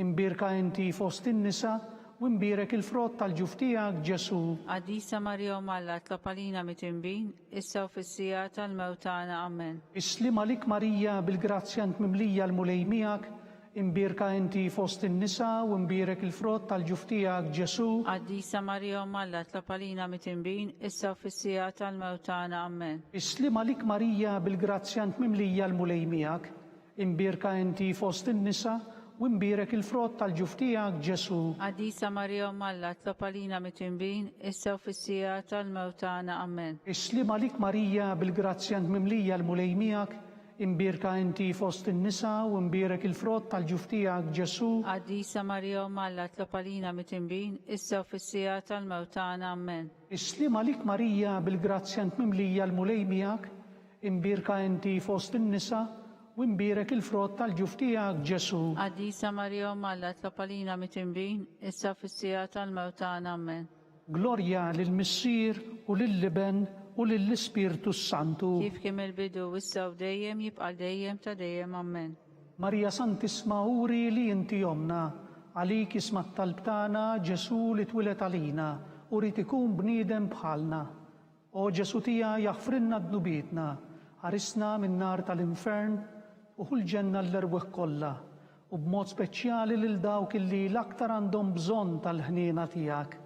Speaker 2: Imbirka inti fost in-nisa u imbirek il-frott tal-ġuf tiegħek Ġesu.
Speaker 3: Għadisa Marija Malla, tlopalina mitimbin, issa u fissija tal-mewt tagħna. Amen.
Speaker 2: Islim għalik Marija bil-grazzja mimlija l-mulej miegħek. Imbirka inti fost in-nisa u imbirek il-frott tal-ġuf tiegħek Ġesu.
Speaker 3: Għadisa Marija Malla, tlopalina mitimbin, issa u fissija tal-mewt tagħna. Amen.
Speaker 2: Islim għalik Marija bil-grazzja mimlija l-mulej miegħek. Imbirka inti fost in-nisa u imbierek il-frott tal-ġuf tiegħek Ġesu.
Speaker 3: Għadisa Marija Malla, tlopalina mit-imbin, issa u fissija tal-mewtana. Amen.
Speaker 2: Islima lik Marija bil-grazzja mimlija l-mulej miegħek, imbierka inti fost in-nisa u imbierek il-frott tal-ġuf tiegħek Ġesu.
Speaker 3: Għadisa Marija Malla, tlopalina mit-imbin, issa u fissija tal-mewtana. Amen.
Speaker 2: Islima lik Marija bil-grazzja mimlija l-mulej miegħek, imbierka inti fost in-nisa u imbierek il-frott tal-ġuf tiegħek Ġesu.
Speaker 3: Għadisa Marija Malla, tlopalina mit-imbin, issa u fissija tal-mewtana. Amen.
Speaker 2: Glorja lill-Missier u lill-Liben u lill-Ispirtu Santu.
Speaker 3: Kif kien il-bidu issa u dejjem jibqa' dejjem ta' dejjem. Amen.
Speaker 2: Marija Santisma uri li inti omna, għalik isma t-talb tagħna Ġesu li twilet għalina, u rid ikun bniedem bħalna. O Ġesu tija jaħfrinna d-nubietna, ħarisna minn nar tal-infern, u ħul-ġenna l-erbweħ kollha, u b'mod speċjali lil dawk illi l-aktar għandhom bżonn tal-ħniena tiegħek.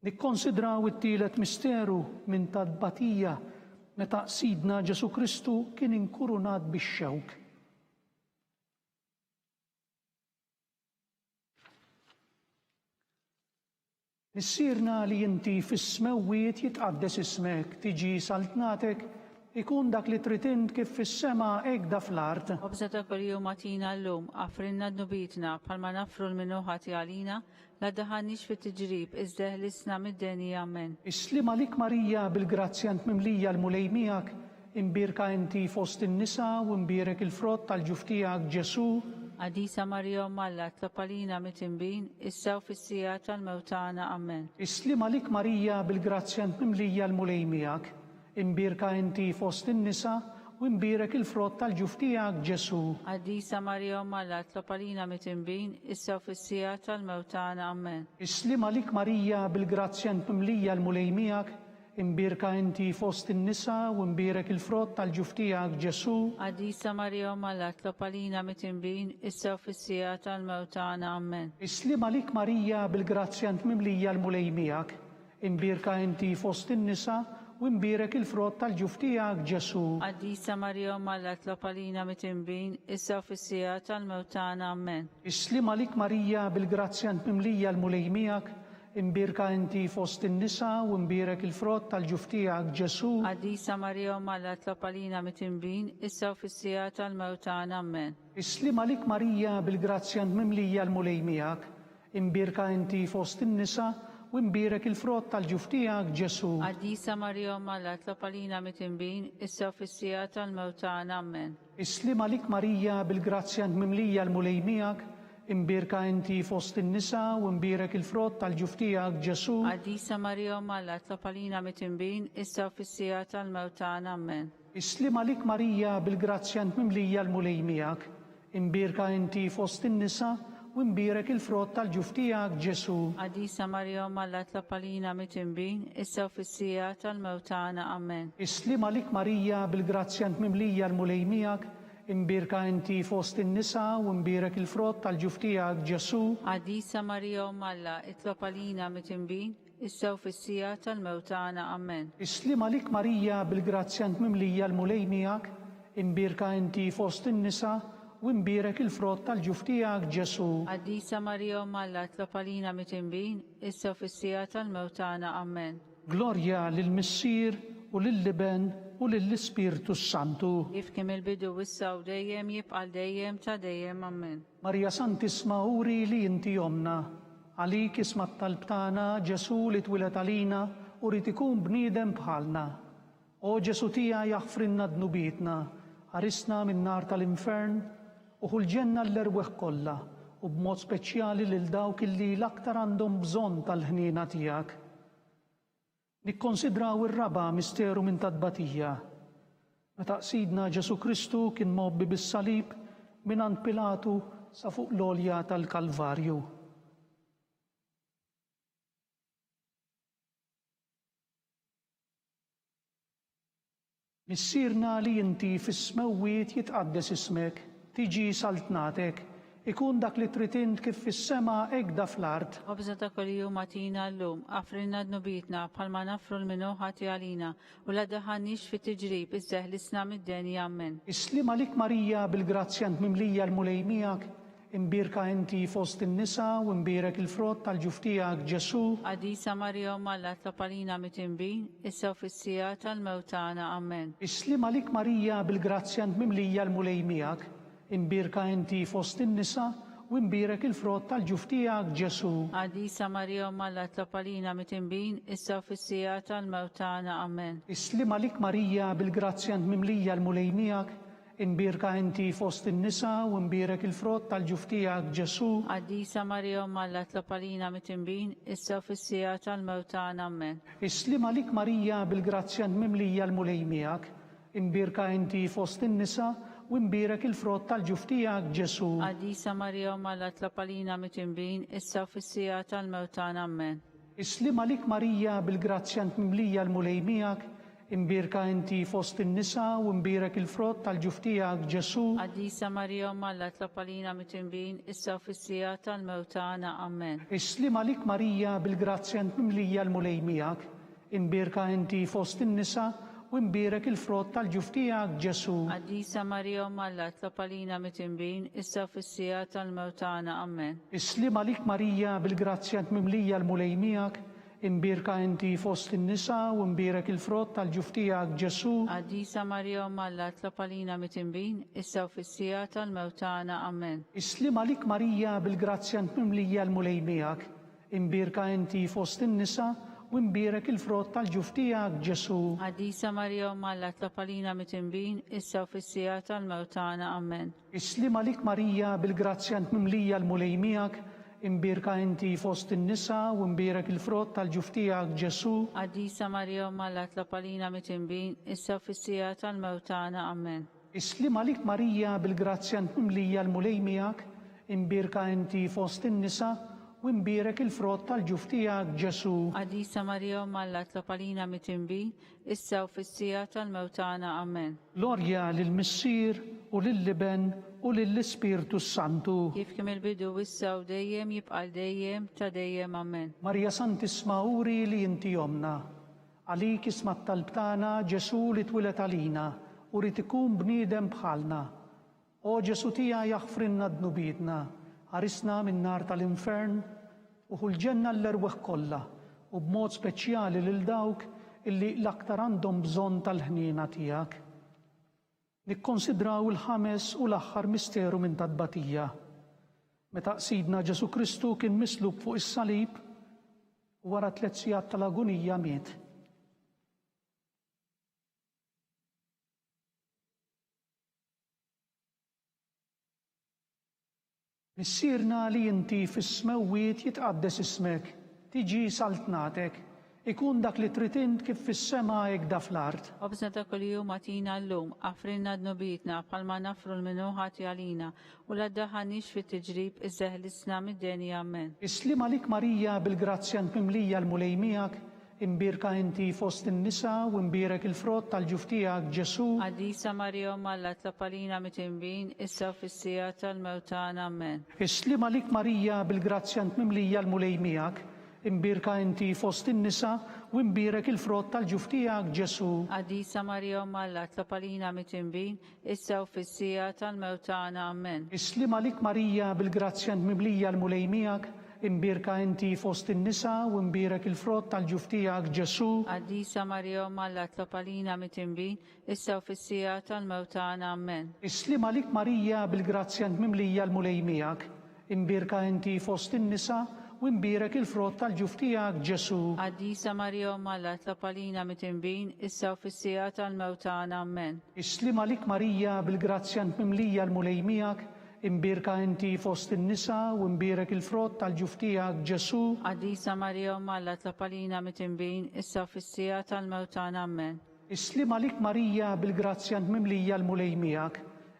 Speaker 2: Nikkonsidraw it-tielet misteru minn tadbatija meta Sidna Ġesu Kristu kien inkurunat bix-xewk. Nissirna li inti fis-smewwiet jitqaddes ismek, tiġi saltnatek, ikun dak li tritint kif fis-sema hekk da fl-art.
Speaker 3: Obżata kuljum għatina l-lum, għafrinna d-nubitna, palma nafru l-minuħati għalina, la daħannix fit-tiġrib, izdeħ l-isna mid-deni. Amen.
Speaker 2: Islima lik Marija bil-grazzja mimlija l-mulej miegħek, imbierka inti fost in-nisa u imbierek il-frott tal-ġuf tiegħek Ġesu.
Speaker 3: Għadisa Marija Malla, tlopalina mit-imbin, issa u fissija tal-mewtana. Amen.
Speaker 2: Islima lik Marija bil-grazzja mimlija l-mulej miegħek, imbierka inti fost in-nisa u imbierek il-frott tal-ġuf tiegħek Ġesu.
Speaker 3: Għadisa Marija Malla, tlopalina mit-imbin, issa u fissija tal-mewtana. Amen.
Speaker 2: Islima lik Marija bil-grazzja mimlija l-mulej miegħek, imbierka inti fost in-nisa u imbierek il-frott tal-ġuf tiegħek Ġesu.
Speaker 3: Għadisa Marija Malla, tlopalina mit-imbin, issa u fissija tal-mewtana. Amen.
Speaker 2: Islima lik Marija bil-grazzja mimlija l-mulej miegħek, imbierka inti fost in-nisa u imbierek il-frott tal-ġuf tiegħek Ġesu.
Speaker 3: Għadisa Marija Malla, tlopalina mit-imbin, issa u fissija tal-mewtana. Amen.
Speaker 2: Islima lik Marija bil-grazzja mimlija l-mulej miegħek, imbierka inti fost in-nisa u imbierek il-frott tal-ġuf tiegħek Ġesu.
Speaker 3: Għadisa Marija Malla, tlopalina mit-imbin, issa u fissija tal-mewtana. Amen.
Speaker 2: Islima lik Marija bil-grazzja mimlija l-mulej miegħek, imbierka inti fost in-nisa u imbierek il-frott tal-ġuf tiegħek Ġesu.
Speaker 3: Għadisa Marija Malla, tlopalina mit-imbin, issa u fissija tal-mewtana. Amen.
Speaker 2: Islima lik Marija bil-grazzja mimlija l-mulej miegħek, imbierka inti fost in-nisa u imbierek il-frott tal-ġuf tiegħek Ġesu.
Speaker 3: Għadisa Marija Malla, tlopalina mit-imbin, issa u fissija tal-mewtana. Amen.
Speaker 2: Islima lik Marija bil-grazzja mimlija l-mulej miegħek, imbierka inti fost in-nisa u imbierek il-frott tal-ġuf tiegħek Ġesu.
Speaker 3: Għadisa Marija Malla, tlopalina mit-imbin, issa u fissija tal-mewtana. Amen.
Speaker 2: Islima lik Marija bil-grazzja mimlija l-mulej miegħek, imbierka inti fost in-nisa u imbierek il-frott tal-ġuf tiegħek Ġesu.
Speaker 3: Għadisa Marija Malla, tlopalina mit-imbin, issa u fissija tal-mewtana. Amen.
Speaker 2: Islima lik Marija bil-grazzja mimlija l-mulej miegħek, imbierka inti fost in-nisa u imbierek il-frott tal-ġuf tiegħek Ġesu.
Speaker 3: Għadisa Marija Malla, tlopalina mit-imbin, issa u fissija tal-mewtana. Amen.
Speaker 2: Glorja lill-Missier u lill-Liben u lill-Ispirtu Santu.
Speaker 3: Kif kien il-bidu issa u dejjem jibqa' dejjem ta' dejjem. Amen.
Speaker 2: Marija Santisma uri li inti omna, għalik isma t-talb tagħna Ġesu li twilet għalina u rid ikun bniedem bħalna. O Ġesu tija jaħfrinna d-nubietna, ħarisna minn nar tal-infern u ħul-ġenna l-erbweħ kollha u b'mod speċjali lil dawk illi l-aktar għandhom bżonn tal-ħniena tiegħek. Nikkonsidraw ir-raba' misteru minn tadbatija. Meta Sidna Ġesu Kristu kien mobbi bis-salib mingħand Pilatu sa fuq l-għolja tal-Kalvarju. Missirna li inti fis-smewwiet jitqaddes ismek, tiġi saltnatek, ikun dak li trid int kif fis-sema hekk da fl-ard.
Speaker 3: خبزنا كل يوم أعطينا اللوم أغفرنا ذنوبنا بحال ما نغفر المنوحات علينا ولا دخلنيش في تجريب استهلسنا من الدنيا آمين.
Speaker 2: Islima lik Marija bil-grazzjant mimlija l-mulej imbirka inti fost in-nisa u imbirek il-frott tal-ġuf tiegħek Ġesu.
Speaker 3: عديسة مريم الله تطلبنا متنبين إسا في السيات الموتانا آمين.
Speaker 2: Islima lik Marija bil-grazzjant mimlija l-mulej miegħek, imbirka inti fost in-nisa u imbirek il-frott tal-ġuf tiegħek Ġesu.
Speaker 3: عديسة مريم الله تطلبنا متنبين إسا في السيات الموتانا آمين.
Speaker 2: Islima lik Marija bil-grazzjant mimlija l-mulej miegħek, imbirka inti fost in-nisa u imbirek il-frott tal-ġuf tiegħek Ġesu.
Speaker 3: عديسة مريم الله تطلبنا متنبين إسا في السيات الموتانا آمين.
Speaker 2: Islima lik Marija bil-grazzjant mimlija l-mulej miegħek, imbirka inti fost in-nisa u imbirek il-frott tal-ġuf tiegħek Ġesu.
Speaker 3: عديسة مريم الله تطلبنا متنبين إسا في السيات الموتانا آمين.
Speaker 2: Islima lik Marija bil-grazzjant mimlija l-mulej miegħek, imbirka inti fost in-nisa u imbirek il-frott tal-ġuf tiegħek Ġesu.
Speaker 3: عديسة مريم الله تطلبنا متنبين إسا في السيات الموتانا آمين.
Speaker 2: Islima lik Marija bil-grazzjant mimlija l-mulej miegħek, imbirka inti fost in-nisa u imbirek il-frott tal-ġuf tiegħek Ġesu.
Speaker 3: عديسة مريم الله تطلبنا متنبين إسا في السيات الموتانا آمين.
Speaker 2: Islima lik Marija bil-grazzjant mimlija l-mulej miegħek, imbirka inti fost in-nisa u imbirek il-frott tal-ġuf tiegħek Ġesu.
Speaker 3: عديسة مريم الله تطلبنا متنبين إسا في السيات الموتانا آمين.
Speaker 2: Islima lik Marija bil-grazzjant mimlija l-mulej miegħek, imbirka inti fost in-nisa u imbirek il-frott tal-ġuf tiegħek Ġesu.
Speaker 3: عديسة مريم الله تطلبنا متنبين إسا في السيات الموتانا آمين.
Speaker 2: Islima lik Marija bil-grazzjant mimlija l-mulej miegħek, imbirka inti fost in-nisa u imbirek il-frott tal-ġuf tiegħek Ġesu.
Speaker 3: عديسة مريم الله تطلبنا متنبين إسا في السيات الموتانا آمين.
Speaker 2: Islima lik Marija bil-grazzjant mimlija l-mulej miegħek, imbirka inti fost in-nisa u imbirek il-frott tal-ġuf tiegħek Ġesu.
Speaker 3: عديسة مريم الله تطلبنا متنبين إسا في السيات الموتانا آمين.
Speaker 2: Lorja lill-Missier u lill-Liben u lill-Ispirtu Santu.
Speaker 3: كيف كمل بدو والسا وديم يبقى ديم تديم آمين.
Speaker 2: Marja Santisma uri li inti jomna, għalik isma talbtana Ġesu li twilet għalina u rid ikun bniedem bħalna. O Ġesu tija jaħfrinna dnubidna, ħarisna minn nar tal-infern u ħulġenna l-erweħ kollha u b'mod speċjali lil dawk illi l-aktar għandhom bżonn tal-ħniena tiegħek. Nikkonsidraw il-ħames u l-aħħar misteru minn tadbatija. Meta qsidna Ġesu Kristu kien mislub fuq is-salib u wara 3 sigħat tal-agonija miet. Missierna li inti fis-smewwiet jitqaddes ismek, tiġi saltnatek, ikun dak li trid int kif fis-sema hekk da fl-ard.
Speaker 3: خبزنا كل يوم أعطينا اللوم أغفرنا ذنوبنا بحال ما نغفر المنوحات علينا ولا تدخلنيش في تجريب استهلسنا من الدنيا آمين.
Speaker 2: Islima lik Marija bil-grazzjant mimlija l-mulej miegħek, imbirka inti fost in-nisa u imbirek il-frott tal-ġuf tiegħek Ġesu.
Speaker 3: عديسة مريم الله تطلبنا متنبين إسا في السيات الموتانا آمين.
Speaker 2: Islima lik Marija bil-grazzjant mimlija l-mulej miegħek, imbirka inti fost in-nisa u imbirek il-frott tal-ġuf tiegħek Ġesu.
Speaker 3: عديسة مريم الله تطلبنا متنبين إسا في السيات الموتانا آمين.
Speaker 2: Islima lik Marija bil-grazzjant mimlija l-mulej miegħek, imbirka inti fost in-nisa u imbirek il-frott tal-ġuf tiegħek Ġesu.
Speaker 3: عديسة مريم الله تطلبنا متنبين إسا في السيات الموتانا آمين.
Speaker 2: Islima lik Marija bil-grazzjant mimlija l-mulej miegħek, imbirka inti fost in-nisa u imbirek il-frott tal-ġuf tiegħek Ġesu.
Speaker 3: عديسة مريم الله تطلبنا متنبين إسا في السيات الموتانا آمين.
Speaker 2: Islima lik Marija bil-grazzjant mimlija l-mulej miegħek, imbirka inti fost in-nisa u imbirek il-frott tal-ġuf tiegħek Ġesu.
Speaker 3: عديسة مريم الله تطلبنا متنبين إسا في السيات الموتانا آمين.
Speaker 2: Islima lik Marija bil-grazzjant mimlija l-mulej miegħek,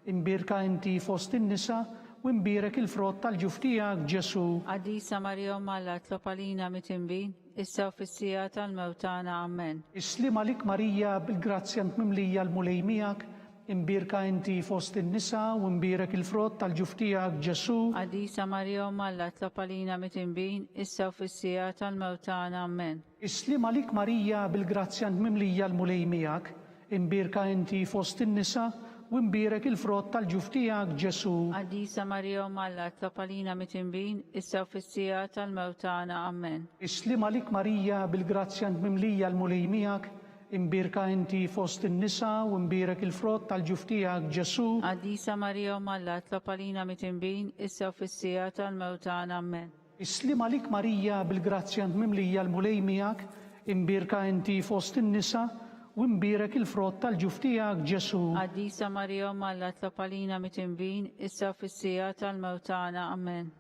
Speaker 2: imbirka inti fost in-nisa u imbirek il-frott tal-ġuf tiegħek Ġesu.
Speaker 3: عديسة مريم الله تطلبنا متنبين إسا في السيات الموتانا آمين.
Speaker 2: Islima lik Marija bil-grazzjant mimlija l-mulej miegħek, imbirka inti fost in-nisa u imbirek il-frott tal-ġuf tiegħek Ġesu.
Speaker 3: Għadisa Marija Malla tlopalina mit-imbin, issa u fissija tal-mewtana. Amen.
Speaker 2: Islim għalik Marija bil-grazzjant mimlija l-mulej miegħek, imbirka inti fost in-nisa u imbirek il-frott tal-ġuf tiegħek Ġesu.
Speaker 3: Għadisa Marija Malla tlopalina mit-imbin, issa u fissija tal-mewtana. Amen.
Speaker 2: Islim għalik Marija bil-grazzjant mimlija l-mulej miegħek, imbirka inti fost in-nisa u imbirek il-frott tal-ġuf tiegħek Ġesu.
Speaker 3: Għadisa Marija Malla tlopalina mit-imbin, issa u fissija tal-mewtana. Amen.
Speaker 2: Islim għalik Marija bil-grazzjant mimlija l-mulej miegħek, imbirka inti fost in-nisa u imbirek il-frott tal-ġuf tiegħek Ġesu.
Speaker 3: Għadisa Marija Malla tlopalina mit-imbin, issa u fissija tal-mewtana. Amen.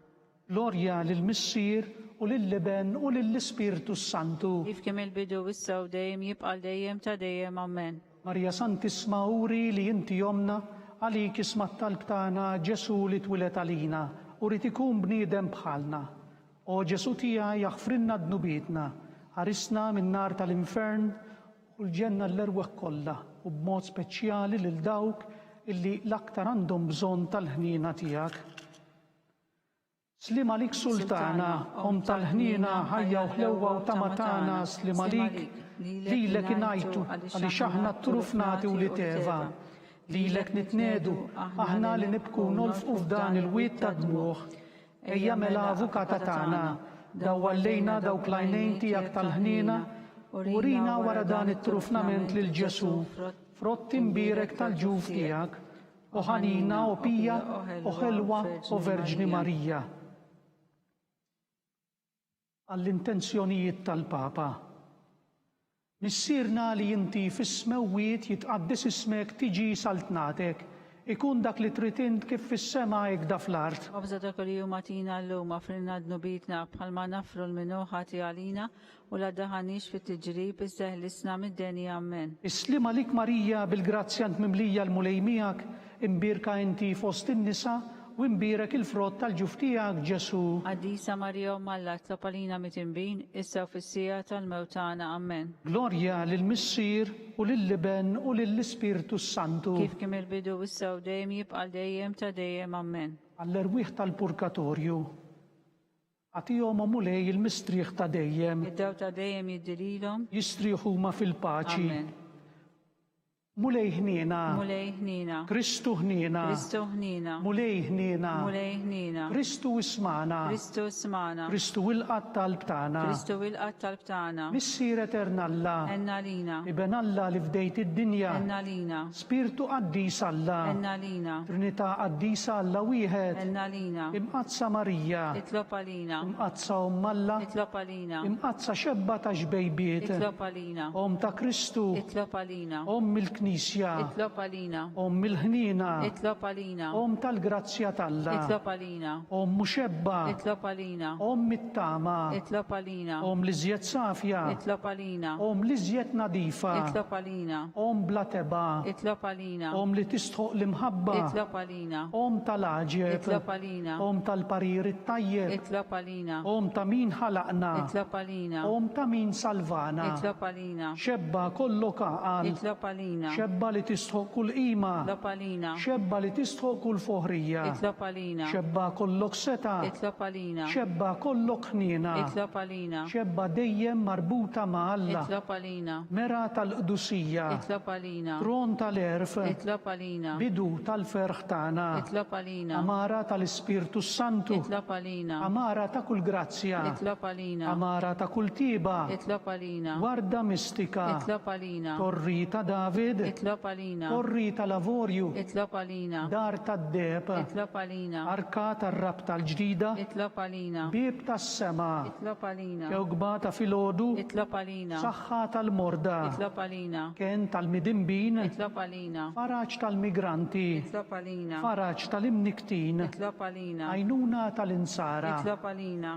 Speaker 2: Glorja lill-Missier u lill-Liben u lill-Ispirtu Santu.
Speaker 3: Kif kemm il-bidu issa u dejjem jibqa' dejjem ta' dejjem. Amen.
Speaker 2: Marja Santisma uri li inti jomna għalik isma' talb tagħna Ġesu li twilet għalina u rid ikun bniedem bħalna. O Ġesu tiegħi jaħfrinna dnubietna, ħarisna min-nar tal-infern u l-ġenna l-erweħ kollha u b'mod speċjali lil dawk illi l-aktar għandhom bżonn tal-ħniena tiegħek. Slim għalik Sultana, tal-ħniena ħajja u ħlewwa u tamatana, slim għalik lilek inajtu għaliex aħna t-truf nagħti u li teva. Lilek nitnedu aħna li nibku nolfqu f'dan il-wiet ta' dmuħ. Ejja mela avukata tagħna, daw għallejna daw klajnejn tiegħek tal-ħniena, urina wara dan it-trufnament lil Ġesu, frott imbirek tal-ġuf tiegħek, u ħanina u pija u ħelwa u Verġni Marija. Għall-intenzjonijiet tal-Papa. Missirna li inti fis-smewwiet jitqaddis ismek tiġi saltnatek, ikun dak li trid int kif fis-sema hekk da fl-art.
Speaker 3: Obża dak li huma tina llum frilna dnubitna bħalma nafru l-minuħati għalina u la daħanix fit-tiġrib iżda ħlisna mid-deni. Amen.
Speaker 2: Islim għalik Marija bil-grazzjant mimlija l-mulej miegħek, imbirka inti fost in-nisa u imbirek il-frott tal-ġuf tiegħek Ġesu.
Speaker 3: Għadisa Marija Malla tlopalina mit-imbin, issa u fissija tal-mewtana. Amen.
Speaker 2: Glorja lill-Missier u lill-Liben u lill-Ispirtu Santu.
Speaker 3: Kif kemm il-bidu issa u dejjem jibqa' dejjem ta' dejjem. Amen.
Speaker 2: Għall-erwieħ tal-Purgatorju. Għatihom mulej il-mistrieħ ta' dejjem.
Speaker 3: Id-daw ta' dejjem jiddililhom.
Speaker 2: Jistrieħu ma fil-paċi.
Speaker 3: Amen.
Speaker 2: Mulej ħniena.
Speaker 3: Mulej ħniena.
Speaker 2: Kristu ħniena.
Speaker 3: Kristu ħniena.
Speaker 2: Mulej ħniena.
Speaker 3: Mulej ħniena.
Speaker 2: Kristu ismana.
Speaker 3: Kristu ismana.
Speaker 2: Kristu wilqat talb-tagħna.
Speaker 3: Kristu wilqat talb-tagħna.
Speaker 2: Missier Eternalla.
Speaker 3: Enna lina.
Speaker 2: Iben Alla li fdejt id-dinja.
Speaker 3: Enna lina.
Speaker 2: Spiritu qaddis Alla.
Speaker 3: Enna lina.
Speaker 2: Trinità qaddisa Alla wieħed.
Speaker 3: Enna lina.
Speaker 2: Imqazza Marija.
Speaker 3: Itlob għalina.
Speaker 2: Imqazza Alla.
Speaker 3: Itlob għalina.
Speaker 2: Imqazza xebba ta' xbejbiet.
Speaker 3: Itlob għalina.
Speaker 2: Om ta' Kristu.
Speaker 3: Itlob għalina.
Speaker 2: Om il-Knisja.
Speaker 3: Itlob għalina.
Speaker 2: Om il-ħniena.
Speaker 3: Itlob għalina.
Speaker 2: Om tal-grazzja talla.
Speaker 3: Itlob għalina.
Speaker 2: Om muxebba.
Speaker 3: Itlob għalina.
Speaker 2: Om mittama.
Speaker 3: Itlob għalina.
Speaker 2: Om liżjed safja.
Speaker 3: Itlob għalina.
Speaker 2: Om liżjed nadifa.
Speaker 3: Itlob għalina.
Speaker 2: Om bla teba.
Speaker 3: Itlob għalina.
Speaker 2: Om li tistħoq l-imħabba.
Speaker 3: Itlob għalina.
Speaker 2: Om tal-aġeb.
Speaker 3: Itlob għalina.
Speaker 2: Om tal-parir it-tajjeb.
Speaker 3: Itlob għalina.
Speaker 2: Om ta' min ħalaqna.
Speaker 3: Itlob għalina.
Speaker 2: Om ta' min salvana.
Speaker 3: Itlob għalina.
Speaker 2: Xebba kollok aqal.
Speaker 3: Itlob għalina.
Speaker 2: Xebba li tistħoq kull qima.
Speaker 3: Itlob għalina.
Speaker 2: Xebba li tistħoq kull foħrija.
Speaker 3: Itlob għalina.
Speaker 2: Xebba kollok seta.
Speaker 3: Itlob għalina.
Speaker 2: Xebba kollok ħniena.
Speaker 3: Itlob għalina.
Speaker 2: Xebba dejjem marbuta ma' Alla.
Speaker 3: Itlob għalina.
Speaker 2: Mera tal-qdusija.
Speaker 3: Itlob għalina.
Speaker 2: Tron tal-erf.
Speaker 3: Itlob għalina.
Speaker 2: Bidu tal-ferħ tagħna.
Speaker 3: Itlob għalina.
Speaker 2: Amara tal-Ispirtu Santu.
Speaker 3: Itlob għalina.
Speaker 2: Amara ta' kull grazzja.
Speaker 3: Itlob għalina.
Speaker 2: Amara ta' kull tiba.
Speaker 3: Itlob għalina.
Speaker 2: Warda mistika.
Speaker 3: Itlob għalina.
Speaker 2: Torri ta' David.
Speaker 3: Itlob għalina.
Speaker 2: Torri ta' lavorju.
Speaker 3: Itlob għalina.
Speaker 2: Dar ta' deb.
Speaker 3: Itlob għalina.
Speaker 2: Arka tar-rab tal-ġdida.
Speaker 3: Itlob għalina.
Speaker 2: Bib tas-sema.
Speaker 3: Itlob għalina.
Speaker 2: Kewkba ta' filgħodu.
Speaker 3: Itlob għalina.
Speaker 2: Saħħa tal-morda.
Speaker 3: Itlob għalina.
Speaker 2: Ken tal-midimbin.
Speaker 3: Itlob għalina.
Speaker 2: Faraġ tal-migranti.
Speaker 3: Itlob għalina.
Speaker 2: Faraġ tal-imniktin.
Speaker 3: Itlob għalina.
Speaker 2: Għajnuna tal-insara.
Speaker 3: Itlob għalina.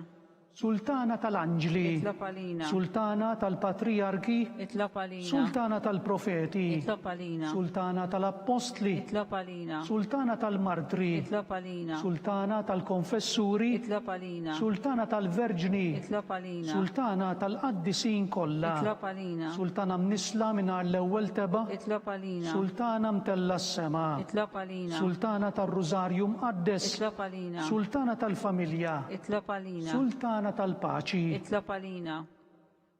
Speaker 2: Sultana tal-Anġli,
Speaker 3: Itlob għalina.
Speaker 2: Sultana tal-Patriarki,
Speaker 3: Itlob għalina.
Speaker 2: Sultana tal-Profeti,
Speaker 3: Itlob għalina.
Speaker 2: Sultana tal-Apostli,
Speaker 3: Itlob għalina.
Speaker 2: Sultana tal-Martri,
Speaker 3: Itlob għalina.
Speaker 2: Sultana tal-Konfessuri,
Speaker 3: Itlob għalina.
Speaker 2: Sultana tal-Verġni,
Speaker 3: Itlob għalina.
Speaker 2: Sultana tal-Qaddisin kollha,
Speaker 3: Itlob għalina.
Speaker 2: Sultana mnisla mingħajr l-ewwel teba,
Speaker 3: Itlob għalina.
Speaker 2: Sultana mtella s-sema,
Speaker 3: Itlob għalina.
Speaker 2: Sultana tal-Rużarju Mqaddes,
Speaker 3: Itlob għalina.
Speaker 2: Sultana tal-Familja,
Speaker 3: Itlob għalina.
Speaker 2: Sultana tal-Paċi,
Speaker 3: Itlob għalina.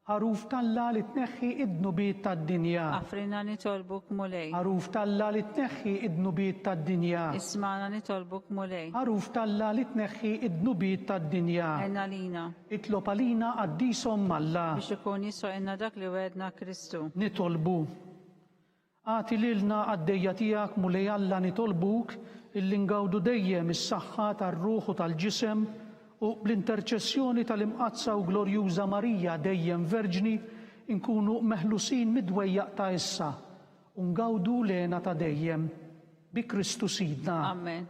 Speaker 2: ħaruf talla li tneħħi id-nubiet tad-dinja,
Speaker 3: Afrina nitolbuk mulej.
Speaker 2: ħaruf talla li tneħħi id-nubiet tad-dinja,
Speaker 3: Ismana nitolbuk mulej.
Speaker 2: ħaruf talla li tneħħi id-nubiet tad-dinja,
Speaker 3: Enna lina.
Speaker 2: itlob għalina għaddisom malla,
Speaker 3: Biex ikun jissoqinna dak li wedna Kristu.
Speaker 2: nitolbu. Għati lilna għaddejja tijak mulej Alla nitolbuk illi ngawdu dejjem is-saħħa tar-ruħ u tal-ġisem u bl-interċessjoni tal-imqazza u glorjuża Marija dejjem Verġni inkunu meħlusin midwejjaq ta' issa u ngawdu lena ta' dejjem bi Kristu Sidna.
Speaker 3: Amen.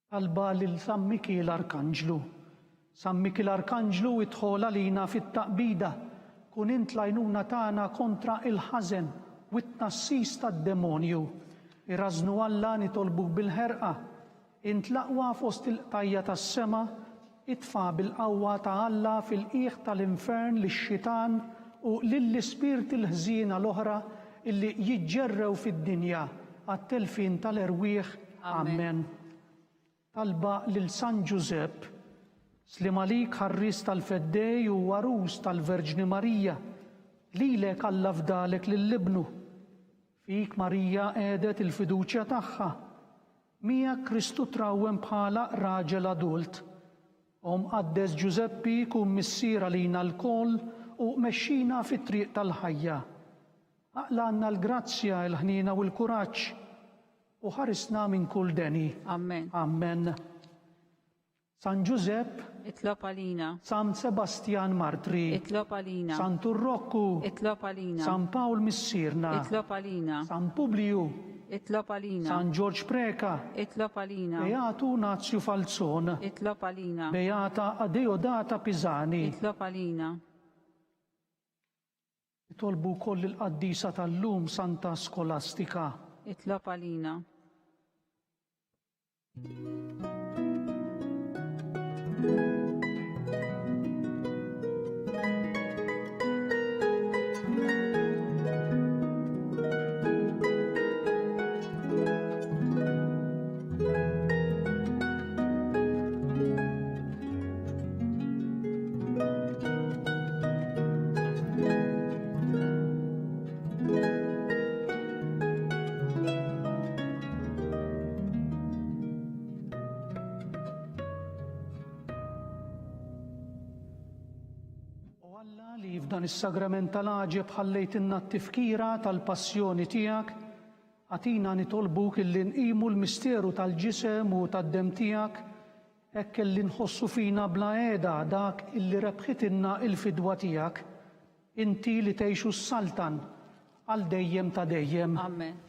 Speaker 2: Talba lil San Miki l-Arkanġlu. San Miki l-Arkanġlu idħol għalina fit-taqbida kun int lajnuna tagħna kontra il-ħażen u t-nassis tad-demonju. Irrażnu Alla nitolbuk bil-ħerqa. Int laqwa fost il-qtajja tas-sema, itfa bil-qawwa ta' Alla fil-qiegħ tal-infern lix-xitan u lill-ispirti l-ħżiena l-oħra illi jiġġerrew fid-dinja għat-telfin tal-erwieħ. Amen. Talba lil San Giuseppe, Slimalik ħarris tal-Feddej u warus tal-Verġni Marija, lilek Alla fdalek lill-Ibnu. Fik Marija għedet il-fiduċja tagħha. Mija Kristu trawwem bħala raġel adult. Qaddes Giuseppi kun missiera lina l-koll u mexxina fit-triq tal-ħajja. Aqlanna l-grazzja, l-ħnina u l-kuraġġ u ħarisna minn kull deni.
Speaker 3: Amen.
Speaker 2: Amen. San Giuseppe,
Speaker 3: Itlob għalina.
Speaker 2: San Sebastian Martri,
Speaker 3: Itlob għalina.
Speaker 2: San Turrokku,
Speaker 3: Itlob għalina.
Speaker 2: San Paul Missirna,
Speaker 3: Itlob għalina.
Speaker 2: San Publiu,
Speaker 3: Itlob għalina.
Speaker 2: San George Preka,
Speaker 3: Itlob għalina.
Speaker 2: Beatu Nazju Falzon,
Speaker 3: Itlob għalina.
Speaker 2: Beata Adeodata Pisani.
Speaker 3: Itlob għalina.
Speaker 2: Itolbu koll il-qaddisa tal-lum Santa Skolastika.
Speaker 3: Itlob għalina.
Speaker 2: Dan is-sagrament tal-aġeb ħallejtinna t-tifkira tal-passjoni tiegħek, għatina nitolbuk illi nqimu l-misteru tal-ġisem u tad-dem tiegħek, hekk illi nħossu fina bla qiegħda dak illi rebħitilna il-fidwa tiegħek, inti li tgħixu s-saltan għal dejjem ta' dejjem.
Speaker 3: Amen.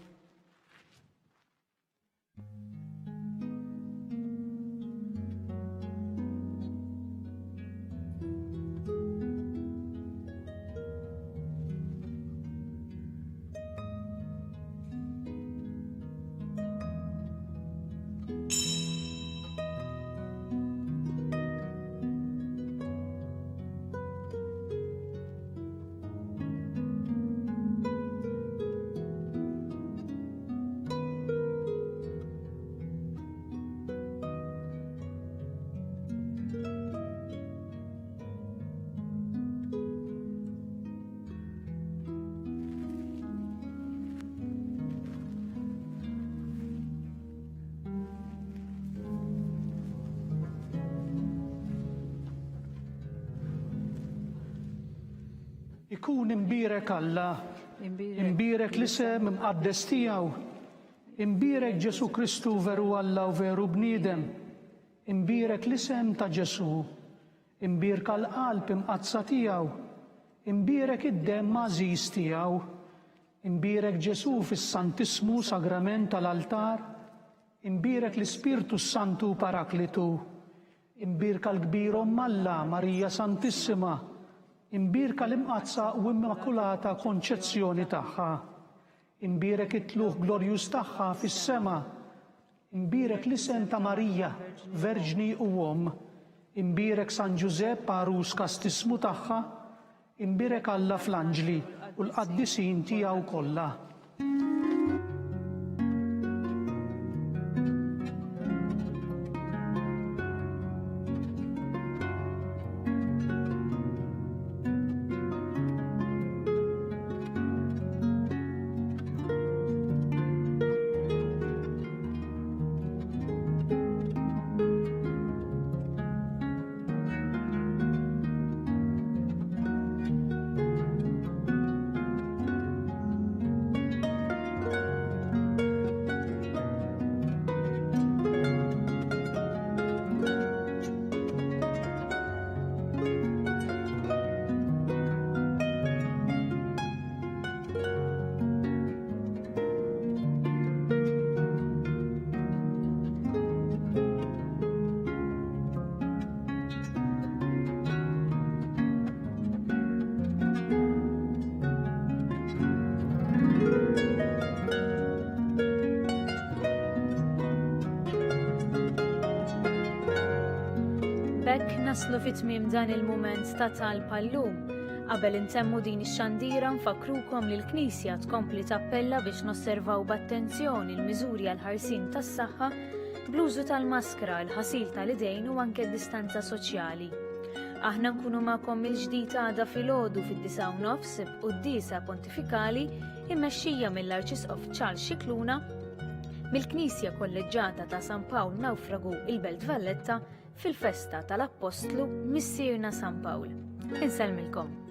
Speaker 2: Ikun imbirek Alla, imbirek l-isem imqaddes tiegħu, imbirek Ġesu Kristu veru Alla u veru bniedem, imbirek l-isem ta' Ġesu, imbirek l-qalb imqazza tiegħu, imbirek id-dem mażiż tiegħu, imbirek Ġesu fis-Santismu Sagrament tal-altar, imbirek l-Ispirtu Santu Paraklitu, imbirka l-kbir Alla, Marija Santissima, imbirka l-imqazza u immakulata konċezzjoni tagħha, imbirek it-tluħ glorjuż tagħha fis-sema, imbirek l-isem ta' Marija, Verġni u imbirek San Giuseppe Arus kastismu tagħha, imbirek Alla fl-anġli u l-qaddisin tiegħu kollha.
Speaker 1: B'hekk naslu fit-tmiem dan il-mument ta' talba llum. Qabel intemmu din ix-xandira nfakrukom li l-Knisja tkompli tappella biex nosservaw b'attenzjoni l-miżuri għal ħarsin tas-saħħa bl-użu tal-maskra, l-ħasil tal-idejn u anke d-distanza soċjali. Aħna nkunu magħkom il-ġdid għada filgħodu fid-9:30 b'qudiesa pontifikali immexxija mill-Arċisqof Charles Scicluna mill-Knisja Kolleġġjata ta' San Pawl Nawfragu il-Belt Valletta fil-festa tal-Apostlu Missierna San Pawl. Insellmilkom.